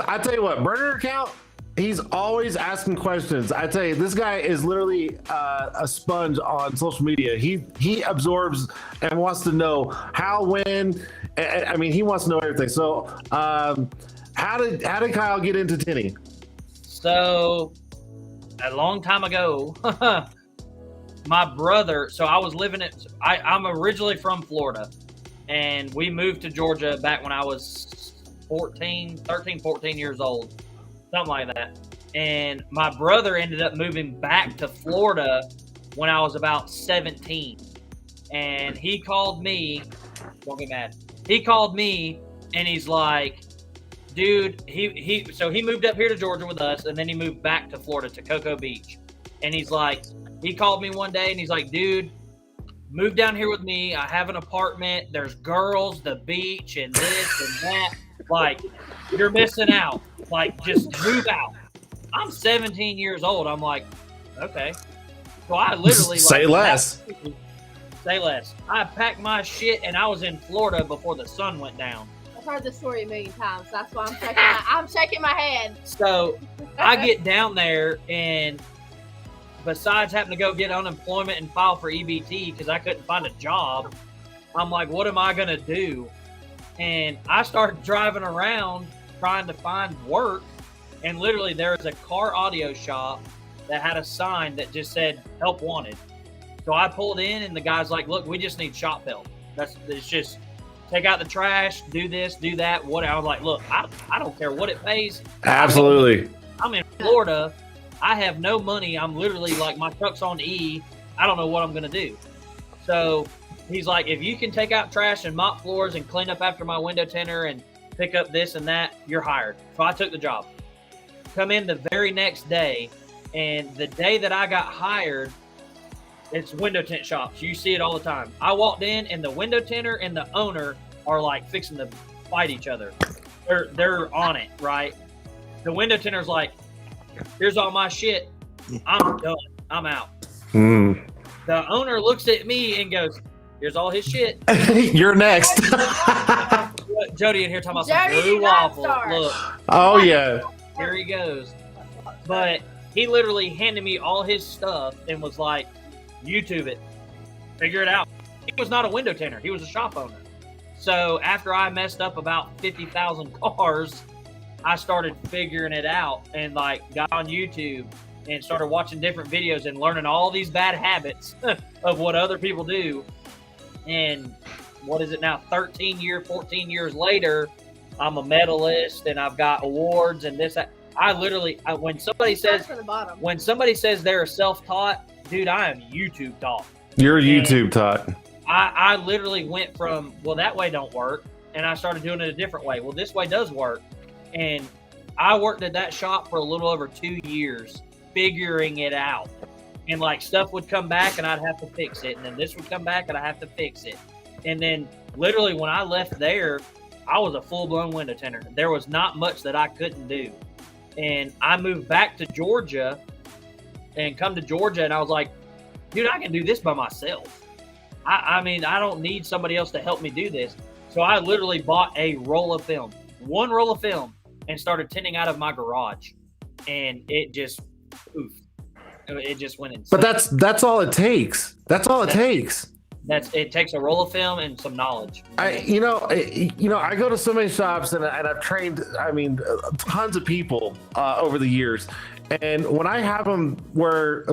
I tell you what, burner account. He's always asking questions. I tell you, this guy is literally a sponge on social media. He absorbs and wants to know how, when. I mean, he wants to know everything. So, how did Kyle get into tinning? So, a long time ago, my brother. So I was living I'm originally from Florida, and we moved to Georgia back when I was 13, 14 years old. Something like that. And my brother ended up moving back to Florida when I was about 17. And he called me, don't get mad. He called me and he's like, dude, so he moved up here to Georgia with us, and then he moved back to Florida to Cocoa Beach. And he's like, he called me one day and he's like, dude, move down here with me. I have an apartment. There's girls, the beach, and this and that. Like, you're missing out. Like, just move out. I'm 17 years old. I'm like, okay. So I literally say less. Say less. I packed my shit and I was in Florida before the sun went down. I've heard this story a million times. That's why I'm shaking my head. So I get down there, and besides having to go get unemployment and file for EBT because I couldn't find a job, I'm like, what am I going to do? And I started driving around trying to find work. And literally there was a car audio shop that had a sign that just said help wanted. So I pulled in, and the guy's like, look, we just need shop help. It's just take out the trash, do this, do that. What I was like, look, I don't care what it pays. Absolutely. I'm in Florida. I have no money. I'm literally like, my truck's on E. I don't know what I'm going to do. So he's like, if you can take out trash and mop floors and clean up after my window tinter and pick up this and that, you're hired. So I took the job. Come in the very next day, and the day that I got hired, it's window tint shops. You see it all the time. I walked in, and the window tinter and the owner are like fixing to fight each other. They're on it, right? The window tinter's like, here's all my shit. I'm done. I'm out. Mm. The owner looks at me and goes, here's all his shit. You're next. Jody in here talking about Jody, some blue waffle. Look. Oh, yeah. Here he goes. But he literally handed me all his stuff and was like, YouTube it. Figure it out. He was not a window tinter. He was a shop owner. So after I messed up about 50,000 cars, I started figuring it out and like got on YouTube and started watching different videos and learning all these bad habits of what other people do. And what is it now? 14 years later, I'm a medalist and I've got awards and this. When somebody says they're self-taught, dude, I am YouTube taught. You're YouTube taught. I literally went from, well, that way don't work, and I started doing it a different way. Well, this way does work. And I worked at that shop for a little over 2 years, figuring it out. And like stuff would come back and I'd have to fix it. And then this would come back and I have to fix it. And then literally when I left there, I was a full-blown window tinter. There was not much that I couldn't do. And I moved back to Georgia and come to Georgia, and I was like, dude, I can do this by myself. I mean, I don't need somebody else to help me do this. So I literally bought a roll of film, one roll of film, and started tinting out of my garage. And it just, it just went insane. But that's all it takes. That's all it takes. It takes a roll of film and some knowledge. I go to so many shops and I've trained, tons of people over the years. And when I have them where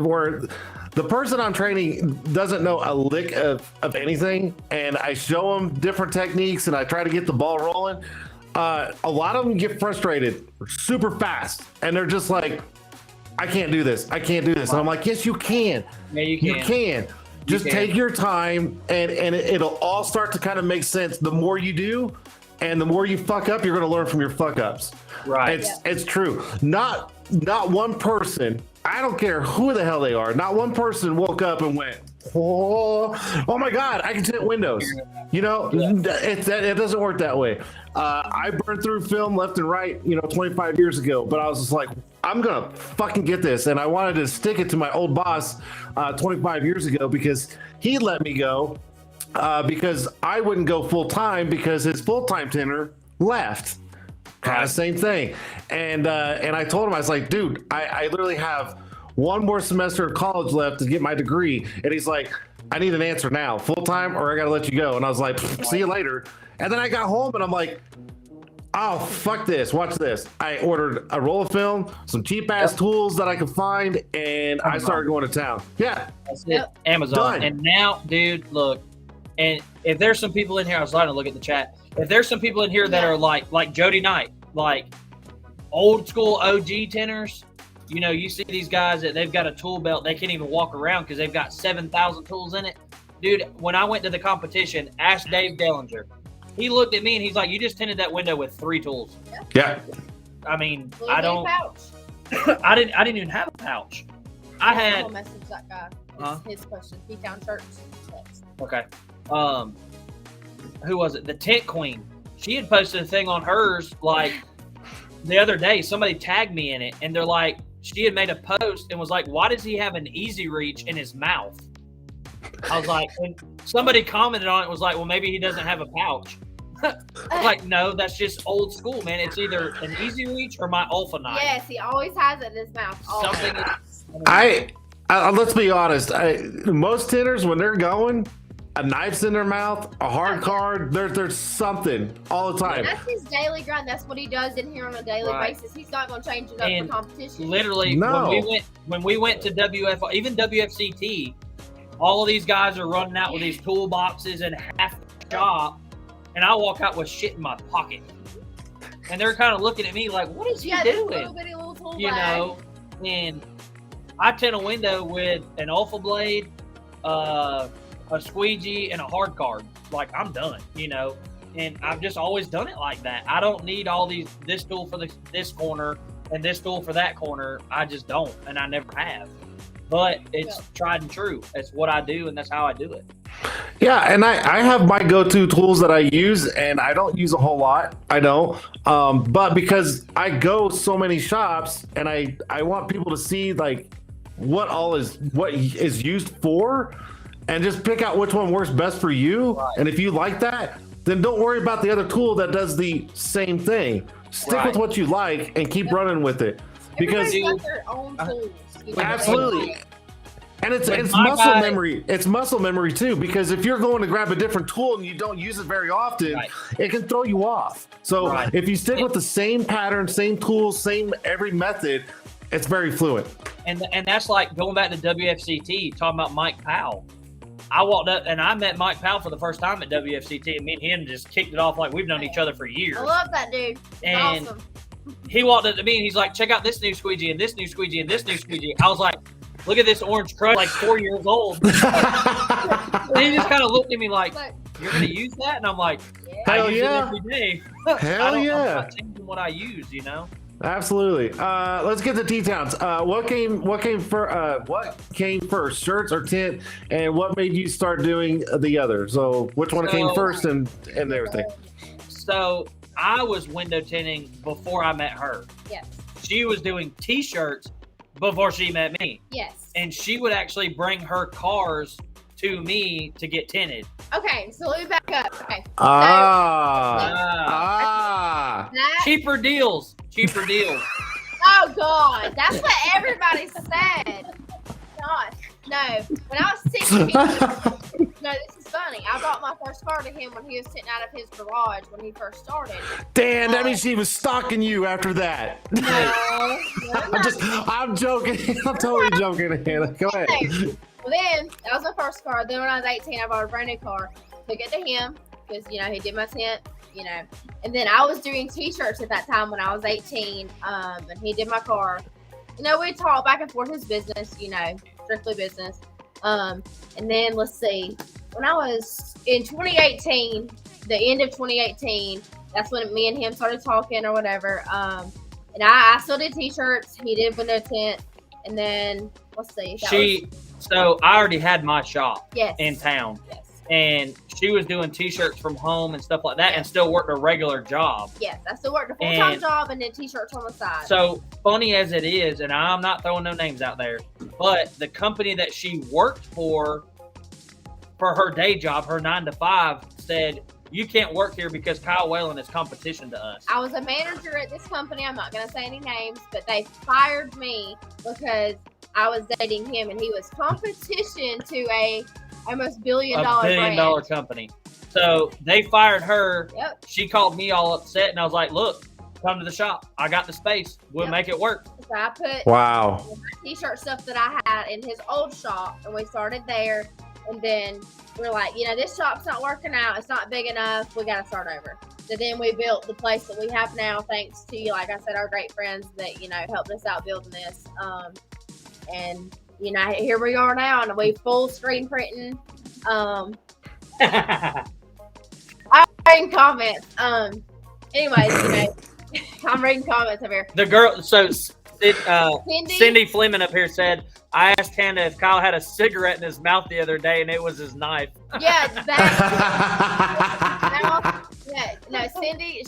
the person I'm training doesn't know a lick of anything, and I show them different techniques and I try to get the ball rolling, a lot of them get frustrated super fast. And they're just like, I can't do this. I can't do this. And I'm like, yes, you can. Yeah, you can. You can. Just take your time, and it'll all start to kind of make sense. The more you do, and the more you fuck up, you're going to learn from your fuck ups. Right. It's true. Not one person, I don't care who the hell they are, not one person woke up and went, oh my God, I can tint windows. It doesn't work that way. I burned through film left and right, 25 years ago, but I was just like, I'm going to fucking get this. And I wanted to stick it to my old boss 25 years ago because he let me go because I wouldn't go full time because his full-time tinter left. Kind of same thing. And I told him, I was like, dude, I literally have one more semester of college left to get my degree. And he's like, I need an answer now, full time, or I got to let you go. And I was like, see you later. And then I got home and I'm like, oh, fuck this. Watch this. I ordered a roll of film, some cheap ass tools that I could find, and I started going to town. Yeah. That's it. Amazon. Done. And now, dude, look, and if there's some people in here, I was trying to look at the chat. If there's some people in here that are like Jody Knight, like old school OG tinters, you see these guys that they've got a tool belt, they can't even walk around because they've got 7,000 tools in it. Dude, when I went to the competition, ask Dave Dellinger. He looked at me and he's like, you just tinted that window with 3 tools. Yeah. I mean, I don't. I didn't even have a pouch. I had. I'll message that guy. His question. He found shirts. Okay. Who was it? The Tent Queen. She had posted a thing on hers like the other day. Somebody tagged me in it, and they're like, she had made a post and was like, why does he have an easy reach in his mouth? I was like, and somebody commented on it, was like, well, maybe he doesn't have a pouch. Like, no, that's just old school, man. It's either an easy reach or my Alpha knife. Yes, he always has it in his mouth. Something. Let's be honest. Most tinters, when they're going, a knife's in their mouth, a hard card, there's something all the time. That's his daily grind. That's what he does in here on a daily basis. He's not going to change it up for competition. Literally, when we went to even WFCT, all of these guys are running out with these toolboxes and half the shop, and I walk out with shit in my pocket. And they're kind of looking at me like, what is he doing? Little tool bag. And I tint a window with an Alpha blade, a squeegee, and a hard card. Like, I'm done, and I've just always done it like that. I don't need all this tool for this corner and this tool for that corner. I just don't, and I never have. But it's tried and true. It's what I do, and that's how I do it. Yeah, and I have my go-to tools that I use, and I don't use a whole lot. I don't. But because I go so many shops, and I want people to see like what is used for, and just pick out which one works best for you. Right. And if you like that, then don't worry about the other tool that does the same thing. Stick with what you like and keep running with it. Because everybody's got their own tools. Absolutely. And it's muscle memory. It's muscle memory too, because if you're going to grab a different tool and you don't use it very often, it can throw you off. So if you stick with the same pattern, same tools, same every method, it's very fluent. And that's like going back to WFCT, talking about Mike Powell. I walked up and I met Mike Powell for the first time at WFCT, and me and him just kicked it off like we've known each other for years. I love that dude. And Awesome. he walked up to me and he's like, check out this new squeegee and this new squeegee and this new squeegee. I was like, look at this orange crush, like 4 years old. And he just kind of looked at me like, Look, you're going to use that? And I'm like, yeah. Hell I use yeah. it every day. Hell I'm yeah. not changing what I use, you know? Absolutely. Let's get to T-Towns. What came first, shirts or tint, and what made you start doing the other? So which one came first and everything? So I was window tinting before I met her. Yes. She was doing T-shirts before she met me. Yes. And she would actually bring her cars to me to get tinted. Okay, so let me back up. Okay. That, Cheaper deals. Cheaper deals. oh God, that's what everybody said. Gosh, no. When I was 16, no, this is funny. I brought my first car to him when he was sitting out of his garage when he first started. Dan, that means she was stalking you after that. No, I'm joking. I'm totally joking, Hannah. Go ahead. Well, then that was my first car. Then when I was 18, I bought a brand new car. Took it to him because he did my tint. And then I was doing T-shirts at that time when I was 18. And he did my car. We talked back and forth his business. Strictly business. And then let's see. When I was in 2018, the end of 2018, that's when me and him started talking or whatever. And I still did T-shirts. He did window tint. And then let's see. So I already had my shop Yes. in town. Yes. And she was doing T-shirts from home and stuff like that, and still worked a regular job. Yes, I still worked a full-time And- job and then T-shirts on the side. So funny as it is, and I'm not throwing no names out there, but the company that she worked for her day job, her 9 to 5, said, you can't work here because Kyle Whalen is competition to us. I was a manager at this company. I'm not going to say any names, but they fired me because I was dating him, and he was competition to a almost billion-dollar brand. $1 billion company. So they fired her. Yep. She called me all upset, and I was like, look, come to the shop. I got the space. We'll Yep. make it work. So I put Wow. my T-shirt stuff that I had in his old shop, and we started there. And then we're like, this shop's not working out. It's not big enough. We got to start over. So then we built the place that we have now, thanks to, like I said, our great friends that, helped us out building this. And, here we are now, and we full screen printing. I'm reading comments. Anyways, I'm reading comments over here. The girl, so Cindy? Cindy Fleming up here said, I asked Hannah if Kyle had a cigarette in his mouth the other day, and it was his knife. Yeah, yeah, no, Cindy,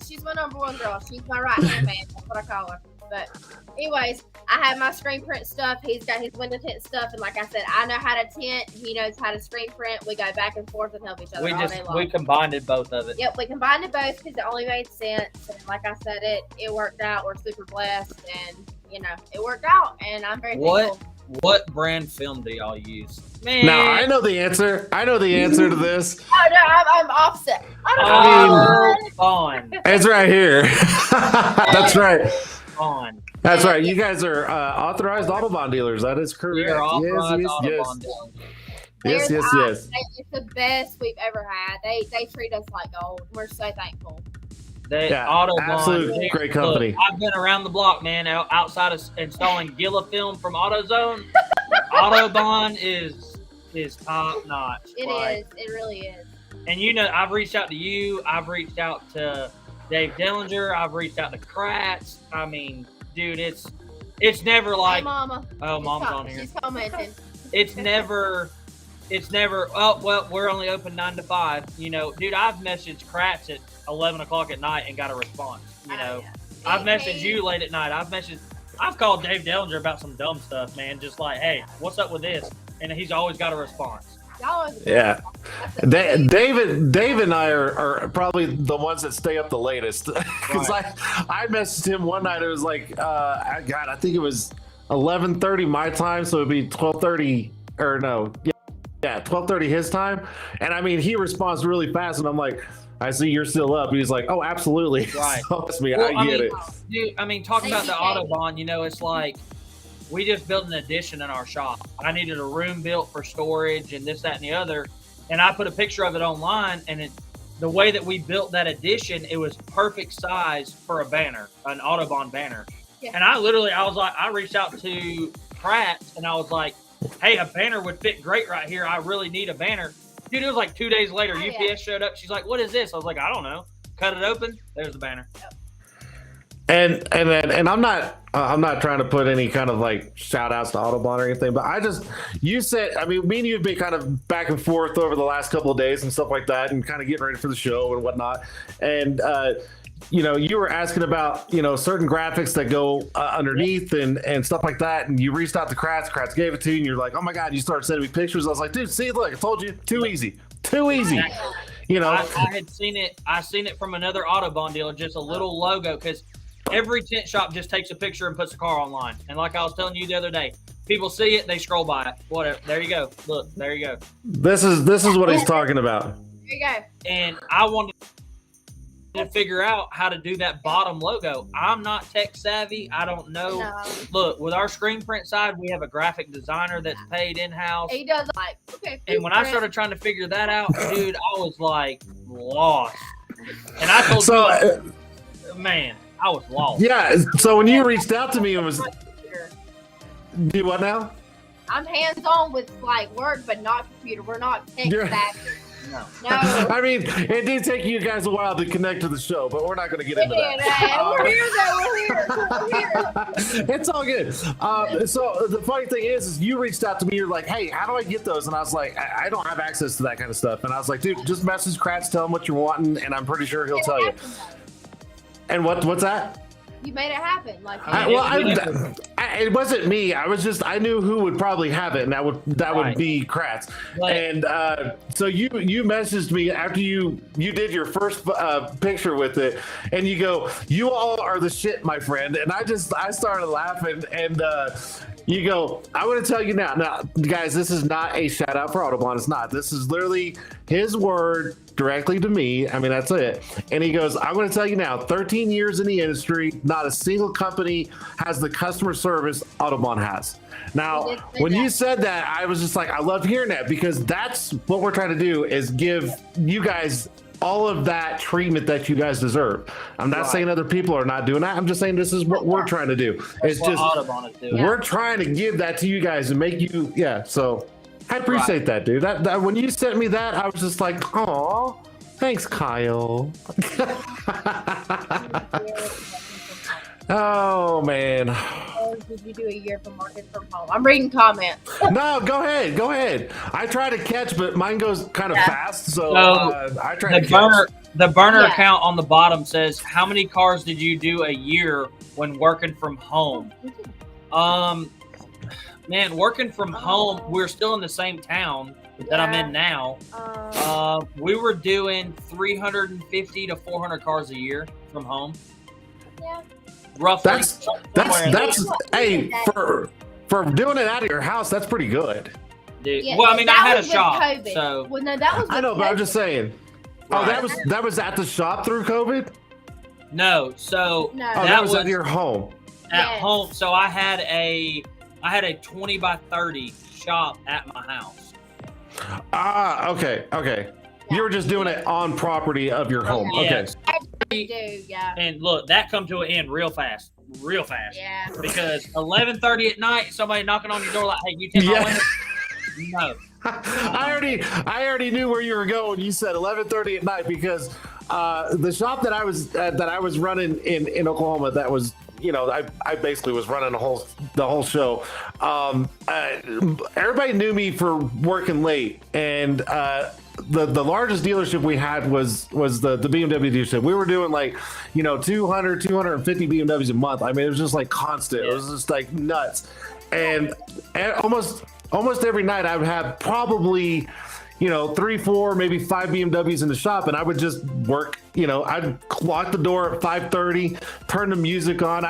she's my number one girl. She's my right hand man. That's what I call her. But anyways, I have my screen print stuff. He's got his window tint stuff, and like I said, I know how to tint. He knows how to screen print. We go back and forth and help each other all day long. We combined both of it. Yep, we combined it both because it only made sense. And like I said, it worked out. We're super blessed, and it worked out. And I'm very thankful. What brand film do y'all use? Man. Now I know the answer. I know the answer to this. Oh no, I'm offset. Fun. It's right here. That's right. Fun. That's right. You guys are authorized Autobahn dealers. That is correct. We are authorized yes. Autobahn dealers. Yes. It's the best we've ever had. They treat us like gold. We're so thankful. Autobahn, absolute great company. Look, I've been around the block, man. Outside of installing Gilla film from AutoZone, Autobahn is top notch. It is. It really is. And I've reached out to you. I've reached out to Dave Dillinger. I've reached out to Kratz. I mean, dude, it's never like. Hey, Mama. Oh, Mom's on here. She's commenting. It's never. Oh well, we're only open 9 to 5. Dude, I've messaged Kratz at 11 o'clock at night and got a response. Yeah. I've messaged you late at night. I've called Dave Dellinger about some dumb stuff, man. Just like, hey, what's up with this? And he's always got a response. Yeah. Dave and I are probably the ones that stay up the latest. Because I messaged him one night. It was like, I think it was 11:30 my time, so it'd be 12:30 or no, yeah, 12:30 his time. And I mean, he responds really fast, and I'm like, I see you're still up. He's like, oh, absolutely. Right. So, trust me, Well, I get it. Dude, talking about the Autobahn, it's like we just built an addition in our shop. I needed a room built for storage and this, that, and the other. And I put a picture of it online, and the way that we built that addition, it was perfect size for a banner, an Autobahn banner. Yeah. And I was like, I reached out to Pratt and I was like, hey, a banner would fit great right here. I really need a banner. Dude, it was like 2 days later, UPS showed up. She's like, what is this? I was like, I don't know. Cut it open. There's the banner. Yep. And I'm not trying to put any kind of like shout outs to Autobahn or anything, but you said, I mean, me and you have been kind of back and forth over the last couple of days and stuff like that, and kind of getting ready for the show and whatnot. And, you were asking about, certain graphics that go underneath and stuff like that. And you reached out to Kratz gave it to you, and you're like, oh my God, you started sending me pictures. I was like, dude, see, look, I told you, too easy. I had seen it. I seen it from another Autobahn dealer, just a little logo, because every tent shop just takes a picture and puts a car online. And like I was telling you the other day, people see it, they scroll by it. Whatever. There you go. Look, there you go. This is what he's talking about. There you go. And I wanted to figure out how to do that bottom logo. I'm not tech savvy. I don't know. No. Look, with our screen print side, we have a graphic designer that's paid in-house. He does like, okay. And when I started trying to figure that out, dude, I was like lost. And I told you, man, I was lost. Yeah. So when you reached out to me, it was. Do what now? I'm hands-on with like work, but not computer. We're not tech savvy. No. I mean, it did take you guys a while to connect to the show, but we're not going to get into that. We're here, though. We're here. It's all good. So the funny thing is you reached out to me. You're like, hey, how do I get those? And I was like, I don't have access to that kind of stuff. And I was like, dude, just message Kratz, tell him what you're wanting, and I'm pretty sure he'll tell you. And what's that? You made it happen. Like it wasn't me. I knew who would probably have it, and that would be Kratz. Right. And so you messaged me after you did your first picture with it, and you go, "You all are the shit, my friend." And I started laughing, and you go, "I want to tell you now, guys, this is not a shout out for Autobahn. It's not. This is literally his word directly to me. I mean, that's it." And he goes, "I'm going to tell you now, 13 years in the industry, not a single company has the customer service Autobahn has." Now, when you said that, I was just like, I love hearing that, because that's what we're trying to do, is give you guys all of that treatment that you guys deserve. I'm not saying other people are not doing that. I'm just saying this is what we're trying to do. It's just we're trying to give that to you guys and make you, so I appreciate that, dude. That when you sent me that, I was just like, "Aw, thanks, Kyle." Oh man. Did you do a year from working from home? I'm reading comments. No, go ahead. I try to catch, but mine goes kind of fast, so I try to catch. The burner account on the bottom says, how many cars did you do a year when working from home? Man, working from home, we're still in the same town that I'm in now. We were doing 350 to 400 cars a year from home. Yeah. Roughly. That's hey, for doing it out of your house, that's pretty good. Dude. Yeah, well, I mean, I had a shop, COVID. so. Well, no, that was. I know, but I'm just saying. Oh, that was at the shop through COVID? No, so that was at your home. At home, so I had a 20 by 30 shop at my house. Okay. Yeah. You were just doing it on property of your home. Yes. Okay. And look, that come to an end real fast. Yeah. Because 11:30 at night, somebody knocking on your door like, "Hey, you take my window?" No. I already knew where you were going. You said 11:30 at night, because the shop that I was running in Oklahoma, that was, I basically was running the whole show. Everybody knew me for working late, and the largest dealership we had was the BMW dealership. We were doing like 200, 250 BMWs a month. I mean, it was just like constant. It was just like nuts, and almost every night I would have probably 3, 4, maybe 5 BMWs in the shop, and I would just work. I'd lock the door at 5:30, turn the music on.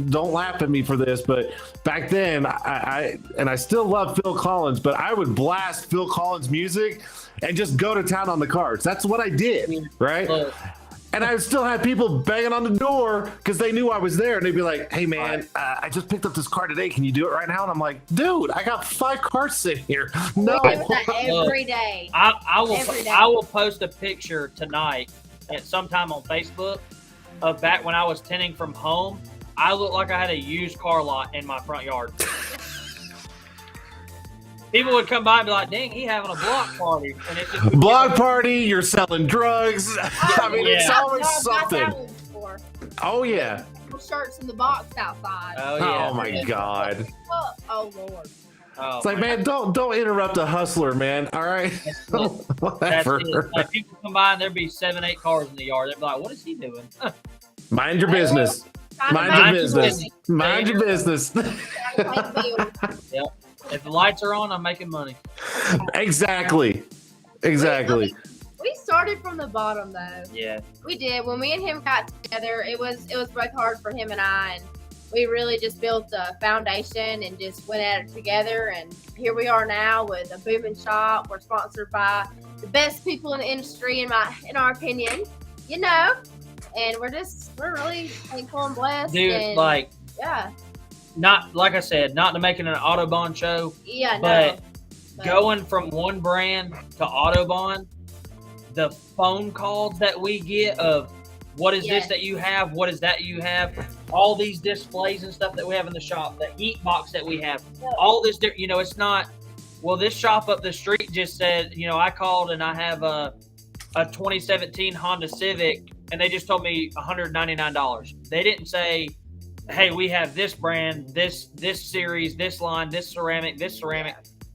Don't laugh at me for this, but back then I still love Phil Collins, but I would blast Phil Collins music and just go to town on the cars. That's what I did, right? And I still had people banging on the door because they knew I was there. And they'd be like, hey, man, I just picked up this car today. Can you do it right now? And I'm like, dude, I got 5 cars sitting here. No. We do that every day. I will post a picture tonight at sometime on Facebook of back when I was tinting from home. I looked like I had a used car lot in my front yard. People would come by and be like, dang, he having a block party. And it's just block party, you're selling drugs. I mean, it's always something. Oh, yeah. Shirts in the box outside. Oh, yeah. Oh, my God. Oh, Lord. Oh, It's like, man, don't interrupt a hustler, man. All right. Whatever. That's it. Like, people come by and there'd be 7, 8 cars in the yard. They'd be like, what is he doing? Mind your business. Mind your business. Mind your business. Yep. If the lights are on, I'm making money. Exactly. Exactly. We started from the bottom, though. Yeah. We did. When me and him got together, it was both hard for him and I, and we really just built a foundation and just went at it together. And here we are now with a booming shop. We're sponsored by the best people in the industry, in our opinion, you know. And we're really thankful and blessed. Dude, and, like, yeah. Not, like I said, not to make it an Autobahn show, Yeah, but no. going from one brand to Autobahn, the phone calls that we get of what is this that you have, what is that you have, all these displays and stuff that we have in the shop, the heat box that we have, all this, you know, it's not, well, this shop up the street just said, you know, I called and I have a 2017 Honda Civic and they just told me $199. They didn't say, hey, we have this brand, this series, this line, this ceramic.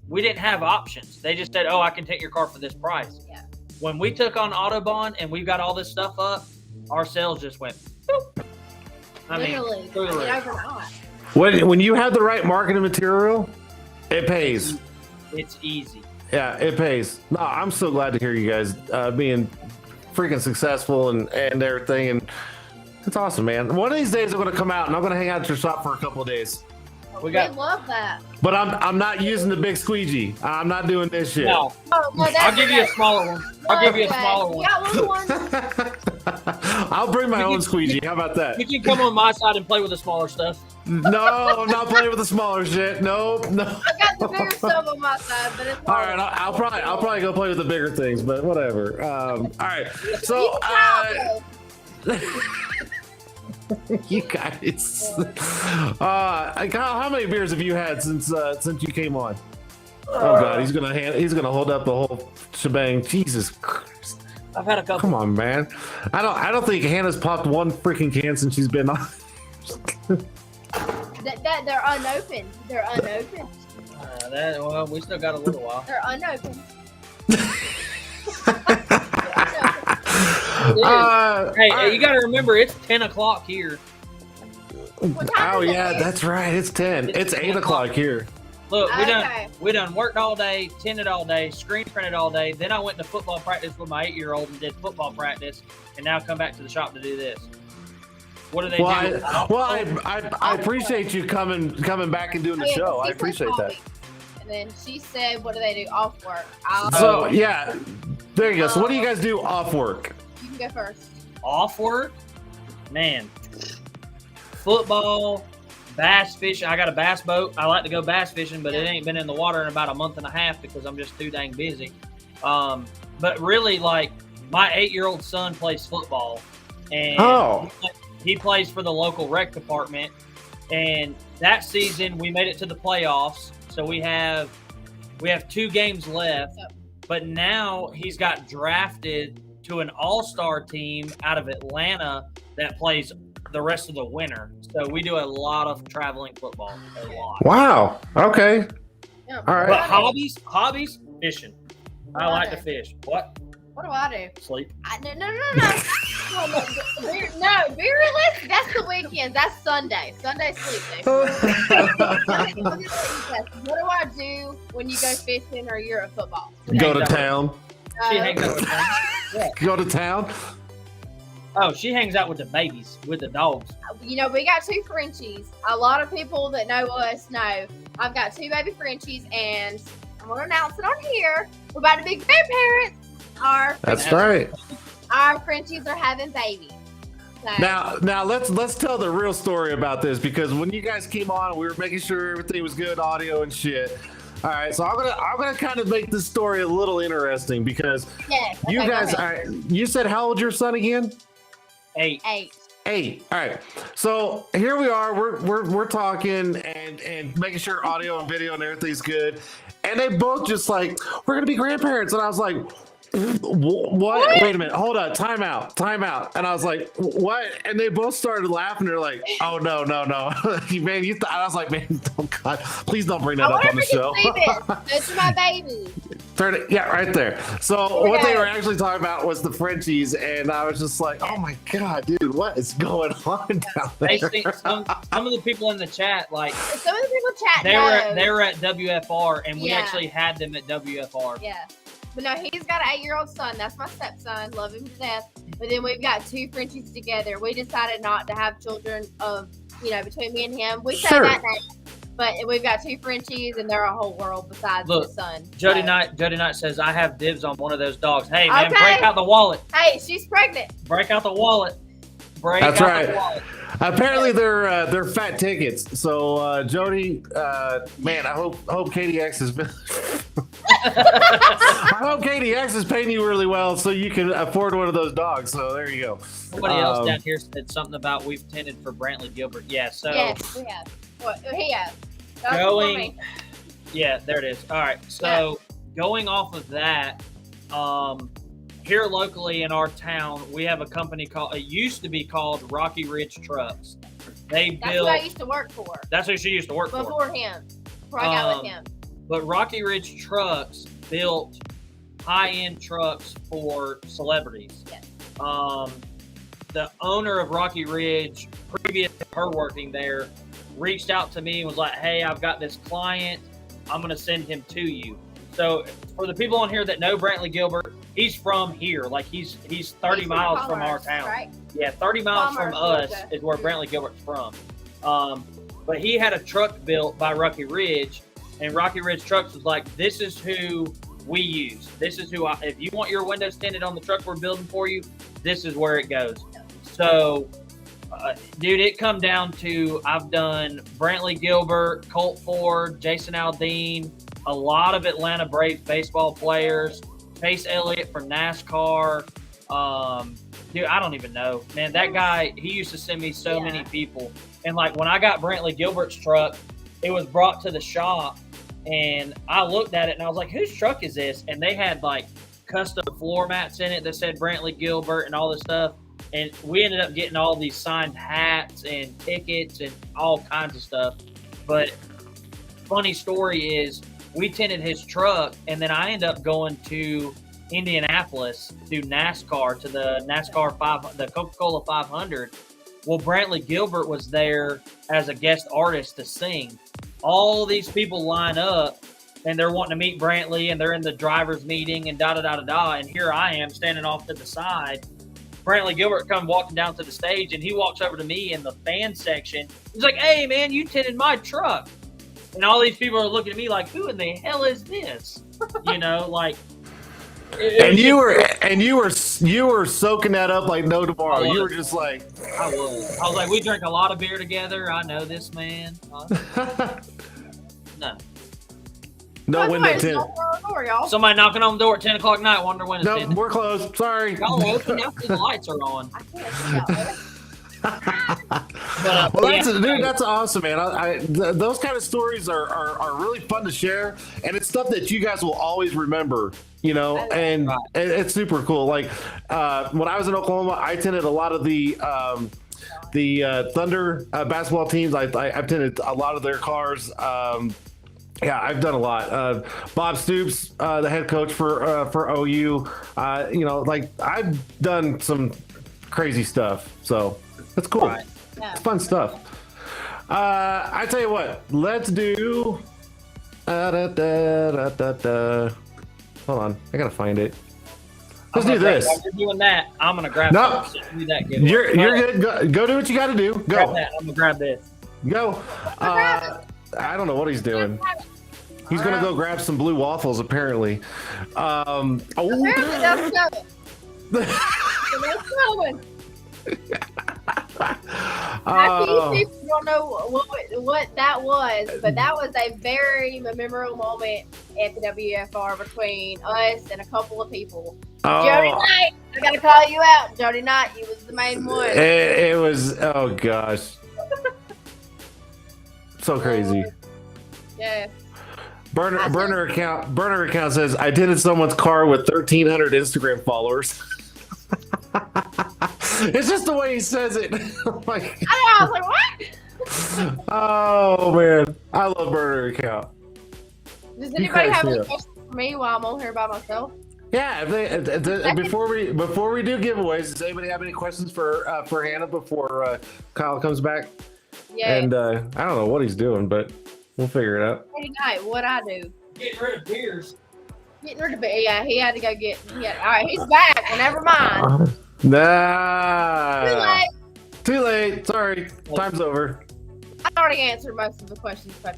We didn't have options. They just said, oh, I can take your car for this price. Yeah. When we took on Autobahn and we've got all this stuff up, our sales just went boop. Literally. Through the roof. Overnight. When you have the right marketing material, it pays. It's easy. Yeah, it pays. No, I'm so glad to hear you guys being freaking successful and everything. And it's awesome, man. One of these days I'm going to come out and I'm going to hang out at your shop for a couple of days. We love that. But I'm not using the big squeegee. I'm not doing this shit. No. I'll give you a smaller one. Yeah, little one. I'll bring my own squeegee. How about that? You can come on my side and play with the smaller stuff. No, I'm not playing with the smaller shit. No. I got the bigger stuff on my side, but it's all right. I'll probably go play with the bigger things, but whatever. All right. So. You guys, Kyle, how many beers have you had since you came on? Oh God, he's gonna hold up the whole shebang. Jesus Christ! I've had a couple. Come on, man. I don't think Hannah's popped one freaking can since she's been on. That they're unopened. They're unopened. Well, we still got a little while. They're unopened. Hey, you got to remember, it's 10 o'clock here. Oh yeah, that's right. It's 10. It's 8 o'clock here. Look, we done worked all day, tinted all day, screen printed all day. Then I went to football practice with my 8-year-old and did football practice, and now come back to the shop to do this. What do they do? I appreciate you coming back and doing the show. I appreciate that. And then she said, "What do they do off work?" So yeah, there you go. So what do you guys do off work? You can go first. Off work, man. Football, bass fishing. I got a bass boat. I like to go bass fishing, but it ain't been in the water in about a month and a half because I'm just too dang busy. But really, like, my 8-year-old son plays football, and he plays for the local rec department. And that season, we made it to the playoffs. So we have 2 games left. But now he's got drafted to an all-star team out of Atlanta that plays the rest of the winter. So we do a lot of traveling football. A lot. Wow. Okay. Yeah, All right. But hobbies, fishing. I like to fish. What? What do I do? Sleep. No. No, be realistic. That's the weekend. That's Sunday. Sunday sleep day. What do I do when you go fishing or you're at football? Go to town. She hangs out with them. Yeah. Go to town. Oh, she hangs out with the babies, with the dogs. You know, we got 2 Frenchies. A lot of people that know us know I've got 2 baby Frenchies, and I'm going to announce it on here. We're about to be grandparents. That's right. our Frenchies are having babies. So. Now let's tell the real story about this, because when you guys came on, we were making sure everything was good, audio and shit. All right, so I'm gonna kind of make this story a little interesting, because you guys, all right, you said how old your son again? 8. 8. All right, so here we are. We're talking and making sure audio and video and everything's good, and they both just like, we're gonna be grandparents, and I was like, what? Wait a minute, hold on, time out. And I was like, what? And they both started laughing. They're like, oh no man, I was like, man, oh God, please don't bring that up on the show. It's my baby. Turn it, yeah, right there. So what they were actually talking about was the Frenchies, and I was just like, oh my God, dude, what is going on down there? Some of the people in the chat, like, some of the people chat, they were at WFR, and we actually had them at WFR. Yeah. But no, he's got an 8-year-old son. That's my stepson. Love him to death. But then we've got 2 Frenchies together. We decided not to have children of, between me and him. We say that name. But we've got 2 Frenchies, and they're a whole world besides the son. Jody Knight says, I have dibs on one of those dogs. Hey, man, break out the wallet. Hey, she's pregnant. Break out the wallet. That's right. The wallet. Apparently they're fat tickets. So Jody, man, I hope KDX has been. I hope KDX is paying you really well so you can afford one of those dogs. So there you go. Somebody else down here said something about we've tinted for Brantley Gilbert. Yeah. So yes, we have. What he has. Going. Yeah, there it is. All right. So going off of that, here locally in our town, we have a company called. It used to be called Rocky Ridge Trucks. That's who I used to work for. That's who she used to work for. Before him. Before I got with him. But Rocky Ridge Trucks built high-end trucks for celebrities. Yes. The owner of Rocky Ridge, previous to her working there, reached out to me and was like, hey, I've got this client. I'm going to send him to you. So for the people on here that know Brantley Gilbert, he's from here. Like he's 30 miles from our town. Right? Yeah, 30 miles from us is where Brantley Gilbert's from. But he had a truck built by Rocky Ridge, and Rocky Ridge Trucks was like, this is who we use. This is who if you want your windows tinted on the truck we're building for you, this is where it goes. So, dude, it come down to I've done Brantley Gilbert, Colt Ford, Jason Aldean, a lot of Atlanta Braves baseball players, Chase Elliott from NASCAR. Dude, I don't even know. Man, that guy, he used to send me so many people. And, like, when I got Brantley Gilbert's truck, it was brought to the shop, and I looked at it, and I was like, whose truck is this? And they had, like, custom floor mats in it that said Brantley Gilbert and all this stuff. And we ended up getting all these signed hats and tickets and all kinds of stuff. But funny story is we tinted his truck, and then I ended up going to Indianapolis to NASCAR, to the NASCAR 5, the Coca-Cola 500. Well, Brantley Gilbert was there as a guest artist to sing. All these people line up, and they're wanting to meet Brantley, and they're in the driver's meeting, and da-da-da-da-da. And here I am standing off to the side. Brantley Gilbert come walking down to the stage, and he walks over to me in the fan section. He's like, hey, man, you tinted my truck. And all these people are looking at me like, who in the hell is this? You know, like. You were soaking that up like no tomorrow. You were just like. I was like, we drink a lot of beer together. I know this man. No. No window tint. Somebody knocking on the door at 10 o'clock at night. Wonder when it's Nope, we're closed. Sorry. Y'all open after the lights are on. I can't see y'all. Well, that's awesome, man. Those kind of stories are really fun to share, and it's stuff that you guys will always remember, you know, and it's super cool. Like when I was in Oklahoma, I attended a lot of the Thunder basketball teams. I've attended a lot of their cars. Yeah, I've done a lot. Bob Stoops, the head coach for OU, you know, like I've done some crazy stuff. So that's cool. Right. Yeah. It's fun stuff. I tell you what, let's do. Hold on, I gotta find it. Let's do this. While you're doing that, I'm gonna grab. No, you're good. Go do what you got to do. Go. Grab that. I'm gonna grab this. Go. I don't know what he's doing. He's gonna go grab some blue waffles, apparently. That's coming. Oh. People don't know what that was, but that was a very memorable moment at the WFR between us and a couple of people. Jody Knight, I gotta call you out. Jody Knight, you was the main one. It was, oh gosh. So crazy. Yeah. Burner account says I did in someone's car with 1,300 Instagram followers. It's just the way he says it. Like, I was like, what? Oh man, I love burner account. Does anybody have any questions for me while I'm on here by myself? Yeah, before we do giveaways, does anybody have any questions for Hannah before Kyle comes back? Yeah. And I don't know what he's doing, but we'll figure it out. Friday night, what I do? Getting rid of beers. Getting rid of it. Yeah, he had to go get. Yeah. All right, he's back. Well, never mind. Nah. Too late. Sorry. Time's over. I already answered most of the questions, but.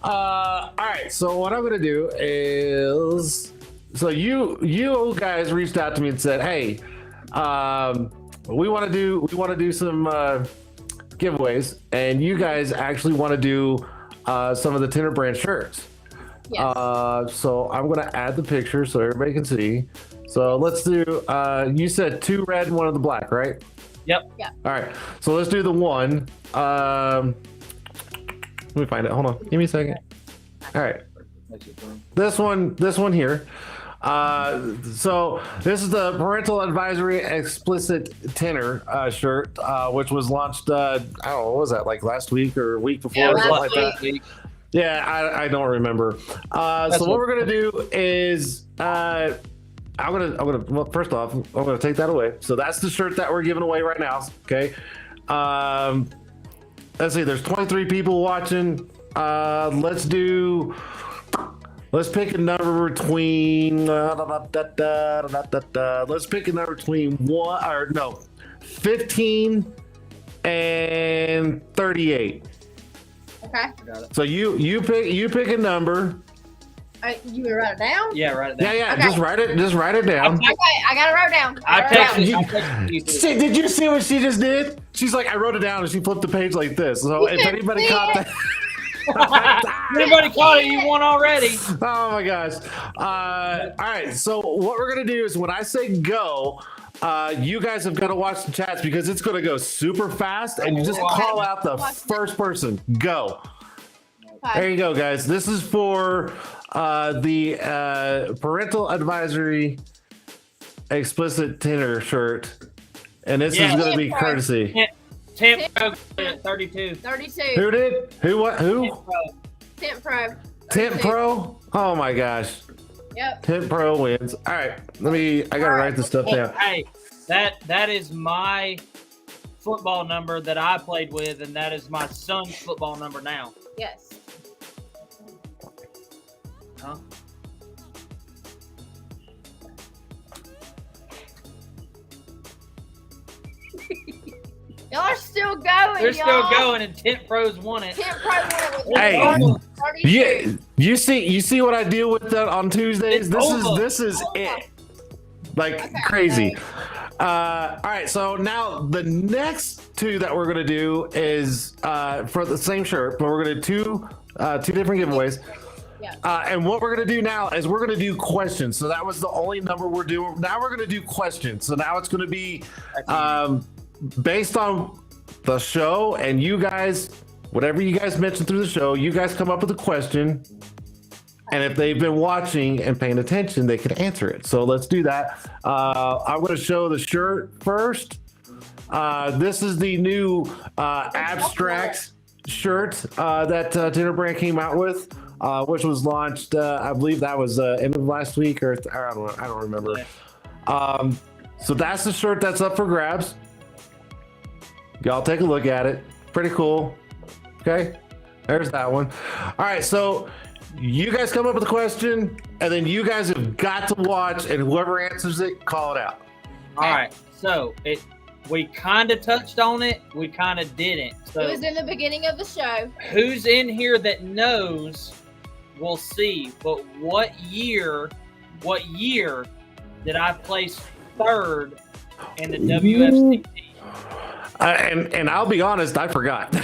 All right. So what I'm gonna do is, so you guys reached out to me and said, hey, we want to do some giveaways, and you guys actually want to do some of the Tint'er brand shirts. Yes. So I'm gonna add the picture so everybody can see. So let's do. You said 2 red and 1 of the black, right? Yep. Yeah. All right. So let's do the one. Let me find it. Hold on. Give me a second. All right. This one here. So this is the parental advisory explicit Tint'er shirt, which was launched. I don't know, what was that, like last week or week before? Yeah, or something like last that. week. Yeah, I don't remember. So what we're gonna do is I'm gonna well, first off, I'm gonna take that away. So that's the shirt that we're giving away right now. Okay. Let's see. There's 23 people watching. Let's pick a number between. Let's pick a number between 15 and 38. Okay. So you pick a number. You gonna write it down? Yeah, write it down. Yeah. Okay. Just write it down. Okay, I got it wrote down. I texted you. Did you see what she just did? She's like, I wrote it down, and she flipped the page like this. So if anybody caught that. Anybody caught it? You won already. Oh my gosh. All right. So what we're going to do is when I say go, you guys have got to watch the chats because it's going to go super fast, and you just call out the first person. Go. There you go, guys. This is for the parental advisory explicit Tint'er shirt, and this is going to be courtesy. Tint Pro at 32. 32. Who did? Who? What? Who? Tint Pro. Tint Pro. Oh my gosh. Yep. Tint Pro wins. All right. I gotta write this stuff down. Hey, that is my football number that I played with, and that is my son's football number now. Yes. Huh? Y'all are still going. They're still going, and Tint Pros won it. Tint Pro won it with Hey, 32. you see what I deal with on Tuesdays? This is it. Like crazy. All right, so now the next 2 that we're gonna do is for the same shirt, but we're gonna do 2 different giveaways. Yeah. And what we're gonna do now is we're gonna do questions. So that was the only number we're doing. Now we're gonna do questions. So now it's gonna be based on the show, and you guys, whatever you guys mentioned through the show, you guys come up with a question, and if they've been watching and paying attention, they can answer it. So let's do that. I'm going to show the shirt first. This is the new abstract shirt that Tint'er brand came out with, which was launched, I believe that was end of last week, or I don't remember. So that's the shirt that's up for grabs. Y'all take a look at it. Pretty cool. Okay, there's that one. All right, so you guys come up with a question, and then you guys have got to watch, and whoever answers it, call it out. All right, so we kind of touched on it, we kind of didn't. So It was in the beginning of the show. who's in here that knows, we'll see. But what year did I place third in the WFCT? And I'll be honest, I forgot.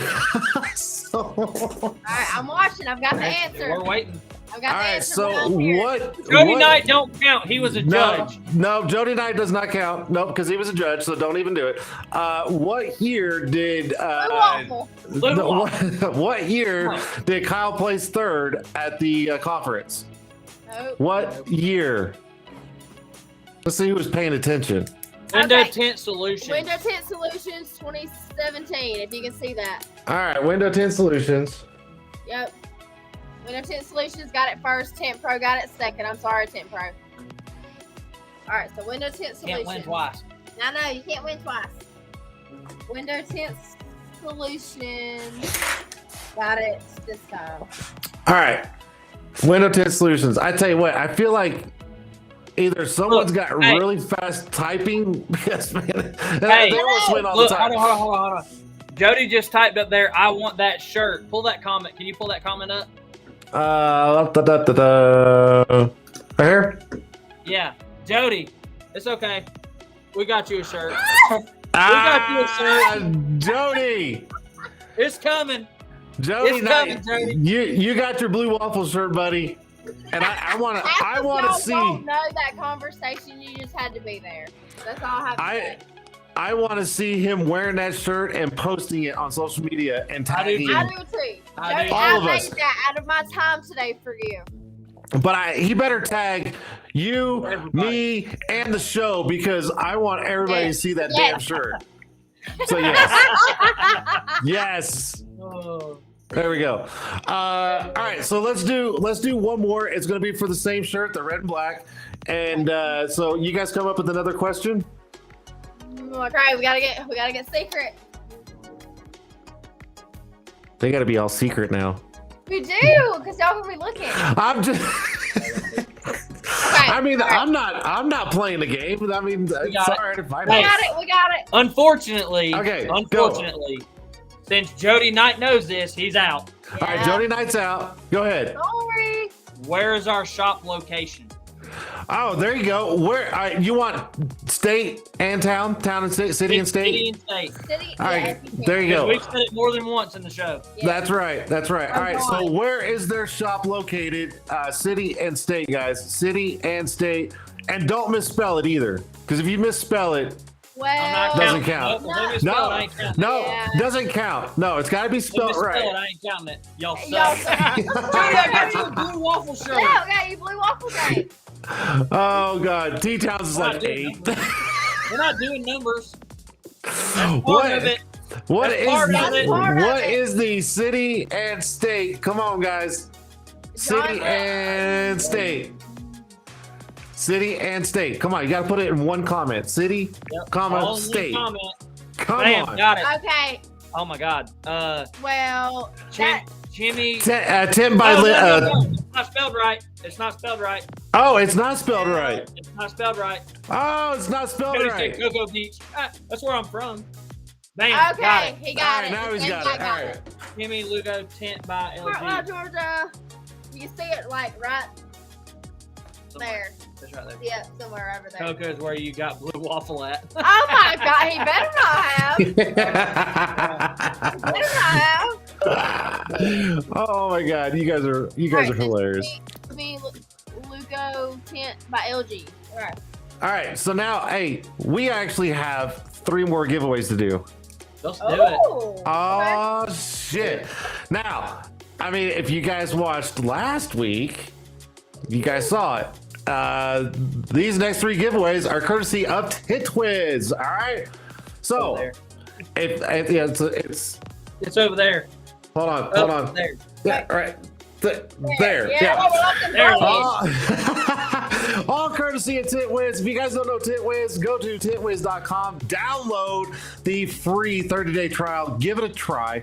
So, All right, I'm watching. I've got the answer. We're waiting. I've got all the right, answer. so down here. Jody what? Knight don't count. He was a judge. No, Jody Knight does not count. Nope, because he was a judge, so don't even do it. What year did Blue waffle. Blue waffle. what year did Kyle place third at the conference? Nope. What year? Let's see who was paying attention. Window Okay. Tint Solutions. Window Tint Solutions 2017, if you can see that. All right, Window 10 Solutions. Yep. Window Tint Solutions got it first. Tint Pro got it second. I'm sorry, Tint Pro. All right, so Window Tint Solutions. Can't win twice. No, you can't win twice. Window Tint Solutions got it this time. All right, Window 10 Solutions. I tell you what, I feel like either someone's got hey. really fast typing because man, Hey, they almost win all Look, the time. hold on. Jody just typed up there, I want that shirt. Pull that comment. Can you pull that comment up? Right here. Yeah. Jody, it's okay. We got you a shirt. got you a shirt. Jody. It's coming. Jody, It's coming, Jody. you got your blue waffle shirt, buddy, and I want to Y'all see. don't know that conversation. You just had to be there. That's all I have to say. I want to see him wearing that shirt and posting it on social media and tagging. I do too. I do. Jody, All of I us. made that out of my time today for you. But he better tag you, Everybody. me, and the show because I want everybody to see that Yes. damn shirt. So yes, yes. Oh. There we go. All right, so let's do one more. It's going to be for the same shirt, the red and black. And so you guys come up with another question. Okay, we gotta get secret. They got to be all secret now. We do, because y'all gonna be looking. I'm just. I mean, all right. I'm not playing the game. I mean, it's got all it. right if I We know. got it. We got it. Unfortunately, Okay, since Jody Knight knows this, he's out. All right, Jody Knight's out. Go ahead. Sorry. Where is our shop location? Oh, there you go. Where you want state and town and state, city and state? City and state. City. All right, if you can. there you go. We've said it more than once in the show. Yeah. That's right. All right. Oh, So boy. where is their shop located? City and state, guys. City and state, and don't misspell it either. Because if you misspell it, I'm not Well, Doesn't counting. count. Nope, let me spell it, I ain't counting. no, Yeah. doesn't count. No, it's got to be Let me spelled spell it, right. I ain't counting it. Y'all suck. y'all Jody, I got you a blue waffle shirt. yeah, we got you blue waffle day. Oh God, T Towns is We're like not doing 8. numbers. We're not doing numbers. Part What? of it. What That's is part of it. what is the city and state? Come on, guys. City John- and state. City and state. Come on, you gotta put it in one comment. City, Yep. comma, All in one state. comment. Come Bam, on. got it. Okay. Oh my God. Well, that, Jimmy. Tim by No, Li- no, no, no. It's not spelled right. It's not spelled right. Oh, it's not spelled right. It's not spelled right. Oh, it's not spelled Jody right. said Cocoa Beach. Ah, that's where I'm from. Bam. Got okay, it. he All got right, it. now he's Same got guy it. All right. Jimmy Lugo Tint by Wow, LG. Georgia. You see it like right there. That's right there. Yep, somewhere over there. Cocoa is where you got blue waffle at. Oh my God, he better not have. Better not have. Oh my God, you guys are hilarious. Be Lugo Tint by LG. All right. All right, so now, hey, we actually have 3 more giveaways to do. Let's do it. Oh shit! Now, I mean, if you guys watched last week, you guys saw it. These next 3 giveaways are courtesy of Tint'er. All right. So, Over if yeah, it's It's over there. hold on. Up there. Yeah, right. There. Yeah. There it All courtesy of Tint'er. If you guys don't know Tint'er, go to tintwiz.com, download the free 30-day trial, give it a try.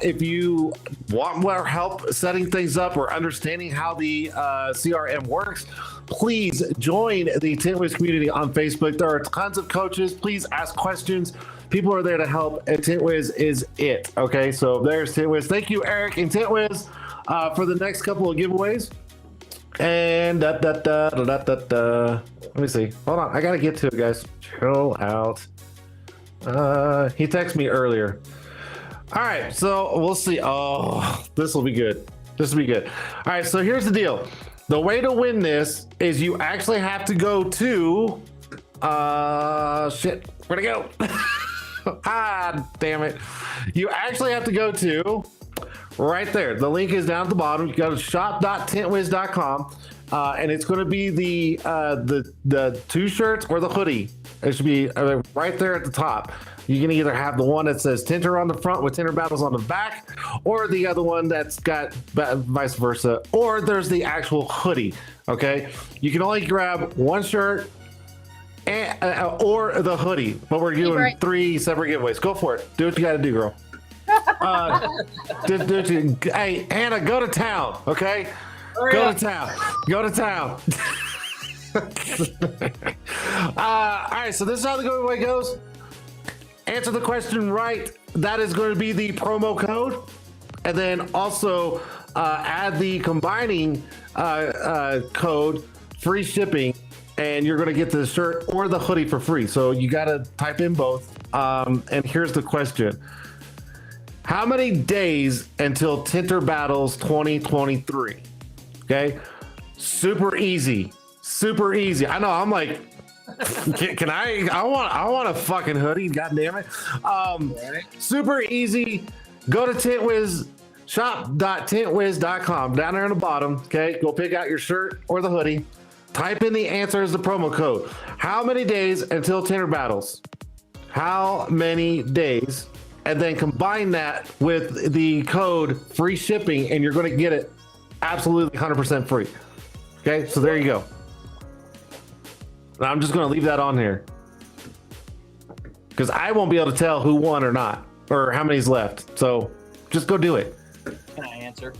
If you want more help setting things up or understanding how the CRM works, please join the Tint'er community on Facebook. There are tons of coaches. Please ask questions. People are there to help, and Tint'er is it. Okay, so there's Tint'er. Thank you, Eric and Tint'er, for the next couple of giveaways. And let me see. Hold on, I gotta get to it, guys. Chill out. He texted me earlier. All right, so we'll see. Oh, this will be good. This will be good. All right, so here's the deal. The way to win this is you actually have to go to shit. Where'd it go? Ah, damn it. You actually have to go to right there. The link is down at the bottom. You go to shop.tintwiz.com. And it's going to be the 2 shirts or the hoodie. It should be right there at the top. You can either have the one that says Tint'er on the front with Tint'er Battles on the back, or the other one that's got vice versa, or there's the actual hoodie. Okay, you can only grab 1 shirt and, or the hoodie, but we're doing 3 separate giveaways. Go for it. Do what you got to do, girl. Hey, Hannah, go to town. Okay. Go to town. Go to town. All right, so this is how the giveaway goes. Answer the question right. That is going to be the promo code. And then also add the combining code, free shipping, and you're going to get the shirt or the hoodie for free. So you got to type in both. And here's the question. How many days until Tint'er Battles 2023? Okay, super easy, super easy. I know. I'm like, can I? I want a fucking hoodie. God damn it. Super easy. Go to Tintwiz, shop.tintwiz.com. Down there on the bottom. Okay, go pick out your shirt or the hoodie. Type in the answer as the promo code. How many days until Tint'er Battles? How many days? And then combine that with the code free shipping, and you're going to get it absolutely 100% free. Okay, so there you go. I'm just going to leave that on here because I won't be able to tell who won or not, or how many's left. So just go do it. Can I answer?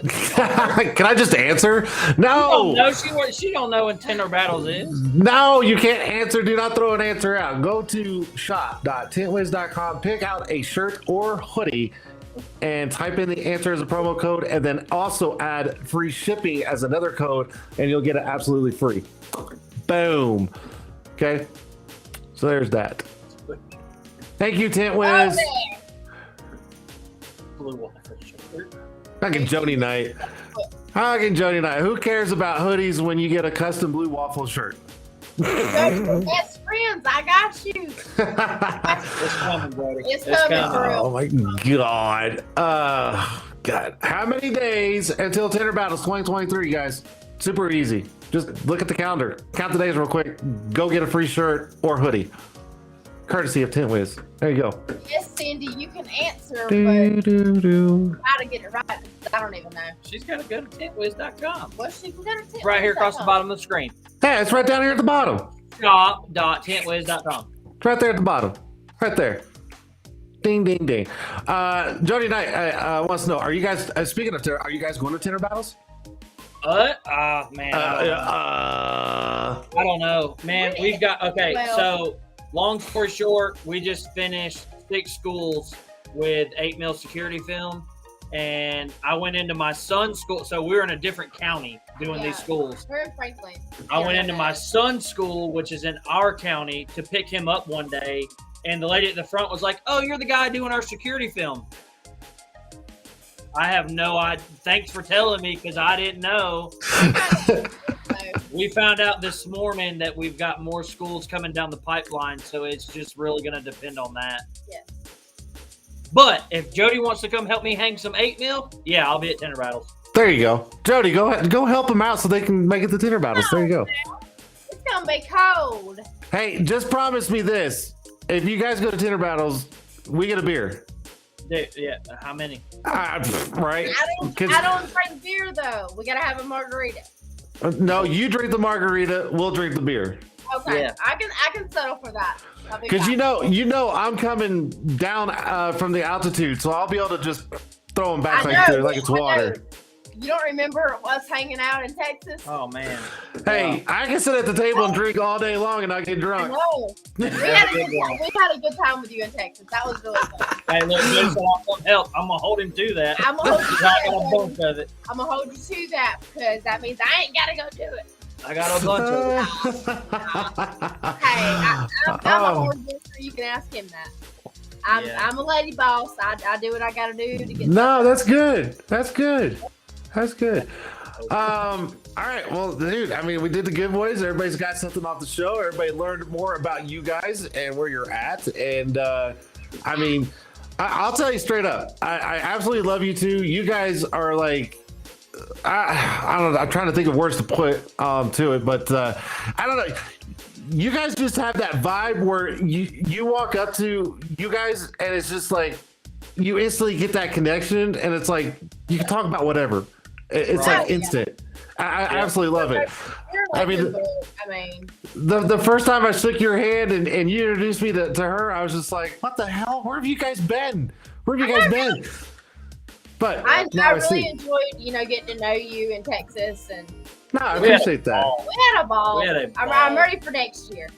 Can I just answer? No. No, she don't know when Tint'er Battles is. No, you can't answer. Do not throw an answer out. Go to shop.tintwiz.com, pick out a shirt or hoodie, and type in the answer as a promo code, and then also add free shipping as another code, and you'll get it absolutely free. Boom. Okay, so there's that. Thank you, Tintwiz. Blue waffle shirt. Fucking Joni Knight. Fucking Joni Knight. Who cares about hoodies when you get a custom blue waffle shirt? Best friends, I got you. It's coming, buddy. It's coming, bro. Oh my god. God. How many days until Tint'er Battles 2023, guys? Super easy. Just look at the calendar. Count the days real quick. Go get a free shirt or hoodie. Courtesy of Tintwiz. There you go. Yes, Cindy, you can answer, Do, but do, do. how to get it right, I don't even know. She's got to go to tintwiz.com. Well, she can go to Tintwiz. Right here across the bottom of the screen. Hey, it's right down here at the bottom. Shop.tintwiz.com. It's right there at the bottom. Right there. Ding, ding, ding. Jody Knight wants to know, are you guys, speaking of, are you guys going to Tint'er Battles? Man. I don't know. Man, we've got, so long story short, we just finished 6 schools with 8 mil security film. And I went into my son's school. So we were in a different county doing these schools. We're in Franklin. I went into my son's school, which is in our county, to pick him up one day. And the lady at the front was like, "Oh, you're the guy doing our security film." I have no idea. Thanks for telling me, because I didn't know. We found out this morning that we've got more schools coming down the pipeline, so it's just really going to depend on that. Yes. But if Jody wants to come help me hang some 8 mil, yeah, I'll be at Tint'er Battles. There you go. Jody, go ahead, go help them out so they can make it to Tint'er Battles. There you go. It's going to be cold. Hey, just promise me this. If you guys go to Tint'er Battles, we get a beer. Dude, yeah, how many? Right? I don't drink beer, though. We got to have a margarita. No, you drink the margarita, we'll drink the beer. Okay, Yeah. I can settle for that. Because you know I'm coming down from the altitude, so I'll be able to just throw them back like it's water. You don't remember us hanging out in Texas? Oh man. Hey, I can sit at the table and drink all day long and not get I drunk. know. We had a good time with you in Texas. That was really fun. Hey, look, Jason wants some help. I'm gonna hold him to that. I'm gonna hold you to I got a that. bunch of it. I'm gonna hold you to that because that means I ain't gotta go do it. I got a bunch of it. Hey, I'm a hard worker. You can ask him that. I'm a lady boss. I do what I gotta do to get. No, that's good. That's good. That's good. All right. Well, dude, I mean, we did the giveaways. Everybody's got something off the show. Everybody learned more about you guys and where you're at. And I mean, I'll tell you straight up, I absolutely love you two. You guys are like, I don't know. I'm trying to think of words to put to it, but I don't know. You guys just have that vibe where you walk up to you guys and it's just like you instantly get that connection, and it's like you can talk about whatever. It's like instant. I absolutely love it. I mean, the first time I shook your hand and you introduced me to her, I was just like, what the hell? Where have you guys been? Where have you guys been? But I really enjoyed, getting to know you in Texas, and no, I appreciate that. We had a ball. I'm ready for next year.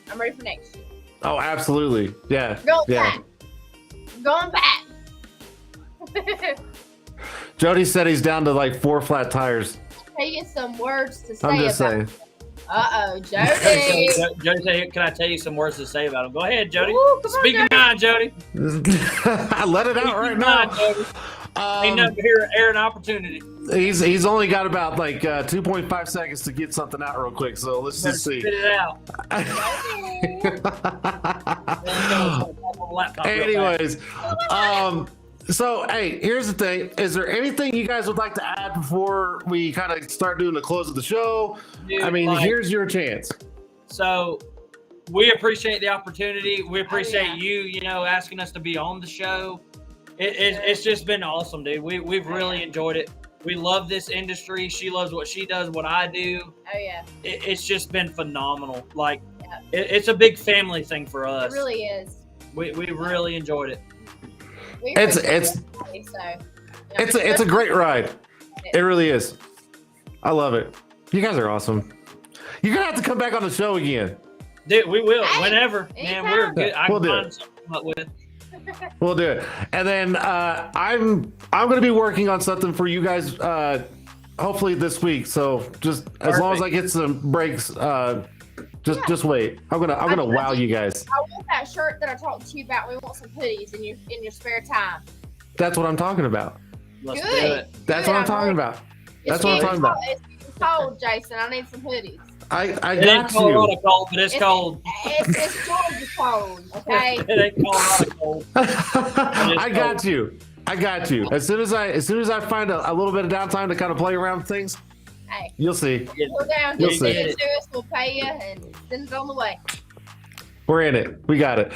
Oh, absolutely. Yeah. Going back. Jody said he's down to like 4 flat tires. Tell you some words to say. I'm just saying. Jody. Jody said, "Can I tell you some words to say about him?" Go ahead, Jody. Ooh, Speak your mind, Jody. I let it out right now. Jody. Ain't nothing here, air an opportunity. He's only got about like 2.5 seconds to get something out real quick, so let's just see. Spit it out. Anyways, so hey, here's the thing. Is there anything you guys would like to add before we kind of start doing the close of the show? Dude, I mean, here's your chance. So we appreciate the opportunity. We appreciate you, asking us to be on the show. It's just been awesome, dude. We've really enjoyed it. We love this industry. She loves what she does, what I do. Oh yeah. It's just been phenomenal. Like, it's a big family thing for us. It really is. We really enjoyed it. It's a great ride. It really is. I love it. You guys are awesome. You're gonna have to come back on the show again. Dude, we will whenever. Anytime. Man, we're good. I We'll can do find it. something to come up with. We'll do it. And then I'm gonna be working on something for you guys hopefully this week. So just as long as I get some breaks, just wait. I'm gonna wow you guys. I want that shirt that I talked to you about. We want some hoodies in your spare time. That's what I'm talking about. Let's do Good. it. That's what I'm talking about. That's what I'm talking about. It's cold, Jason. I need some hoodies. I It ain't got Colorado you. cold, but it's cold. It's Georgia cold, okay? It ain't Colorado cold. I got you. I got you. As soon as I find a little bit of downtime to kind of play around with things, Hey, you'll see. go down, You'll just see. send it to us. We'll pay you and send it on the way. We're in it. We got it.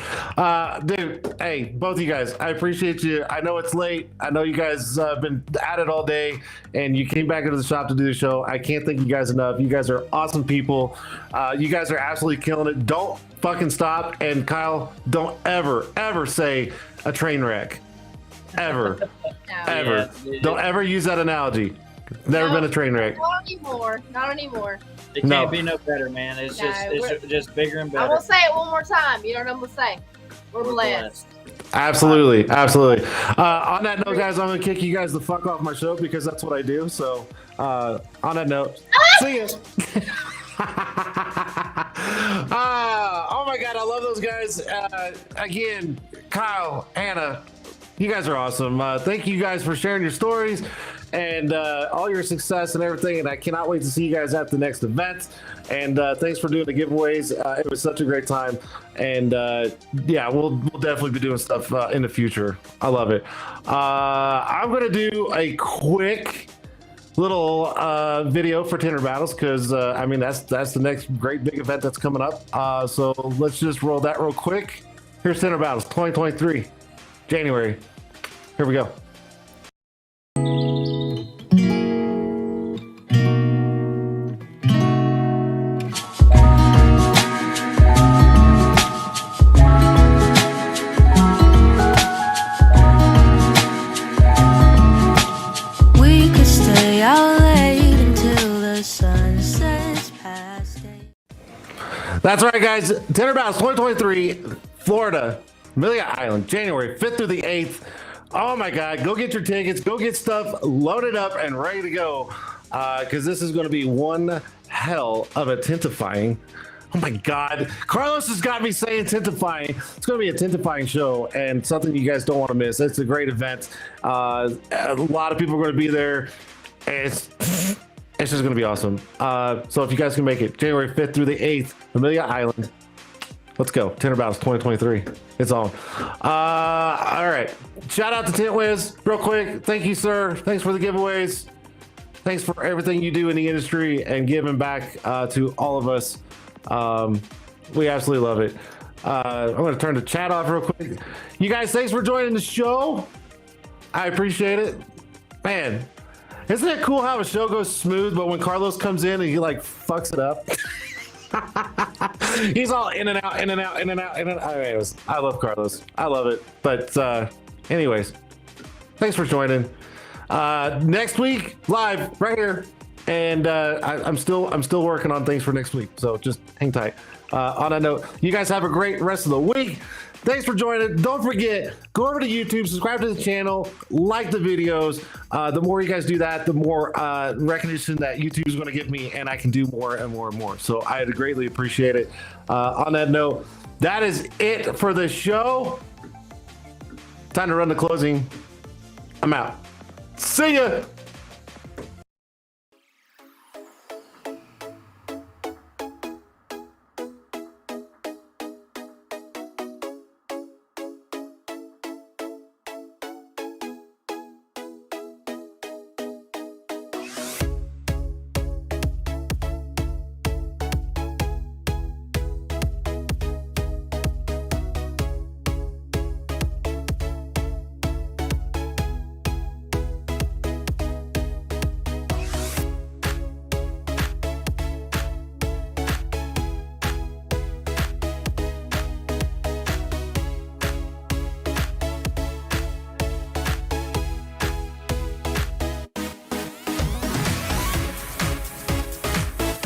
Dude, hey, both of you guys, I appreciate you. I know it's late. I know you guys have been at it all day, and you came back into the shop to do the show. I can't thank you guys enough. You guys are awesome people. You guys are absolutely killing it. Don't fucking stop. And Kyle, don't ever say a train wreck. Ever. No. Ever. Yeah, Don't ever use that analogy. Never been a train wreck. Not anymore. Not anymore. It No. can't be no better, man. It's just bigger and I better. will say it one more time. You know what I'm gonna say? We're blessed. Absolutely. Absolutely. On that note, guys, I'm going to kick you guys the fuck off my show because that's what I do. So, on that note, see ya. Oh my God, I love those guys. Again, Kyle, Hannah, you guys are awesome. Thank you guys for sharing your stories and all your success and everything. And I cannot wait to see you guys at the next event. And thanks for doing the giveaways. It was such a great time. And yeah, we'll definitely be doing stuff in the future. I love it. I'm going to do a quick little video for Tint'er Battles because I mean that's the next great big event that's coming up. So let's just roll that real quick. Here's Tint'er Battles 2023, January. Here we go. We could stay out That's right, guys. Tint'er Battles 2023, Florida, Amelia Island, January 5th through the 8th. Oh my God, go get your tickets, go get stuff loaded up and ready to go. Because this is going to be one hell of a tintifying. Oh my God, Carlos has got me saying tintifying. It's going to be a tintifying show and something you guys don't want to miss. It's a great event. A lot of people are going to be there. It's just going to be awesome. So if you guys can make it, January 5th through the 8th, Amelia Island. Let's go. Tint'er Battles 2023. It's on. All right. Shout out to TintWiz real quick. Thank you, sir. Thanks for the giveaways. Thanks for everything you do in the industry and giving back to all of us. We absolutely love it. I'm going to turn the chat off real quick. You guys, thanks for joining the show. I appreciate it. Man, isn't it cool how a show goes smooth, but when Carlos comes in and he like fucks it up? He's all in and out, in and out, in and out, in and out. Anyways, I love Carlos. I love it. But anyways, thanks for joining. Next week, live right here. And I'm still working on things for next week. So just hang tight. On that note, you guys have a great rest of the week. Thanks for joining. Don't forget, go over to YouTube, subscribe to the channel, like the videos. The more you guys do that, the more recognition that YouTube is going to give me, and I can do more and more and more. So I'd greatly appreciate it. On that note, that is it for the show. Time to run the closing. I'm out. See ya.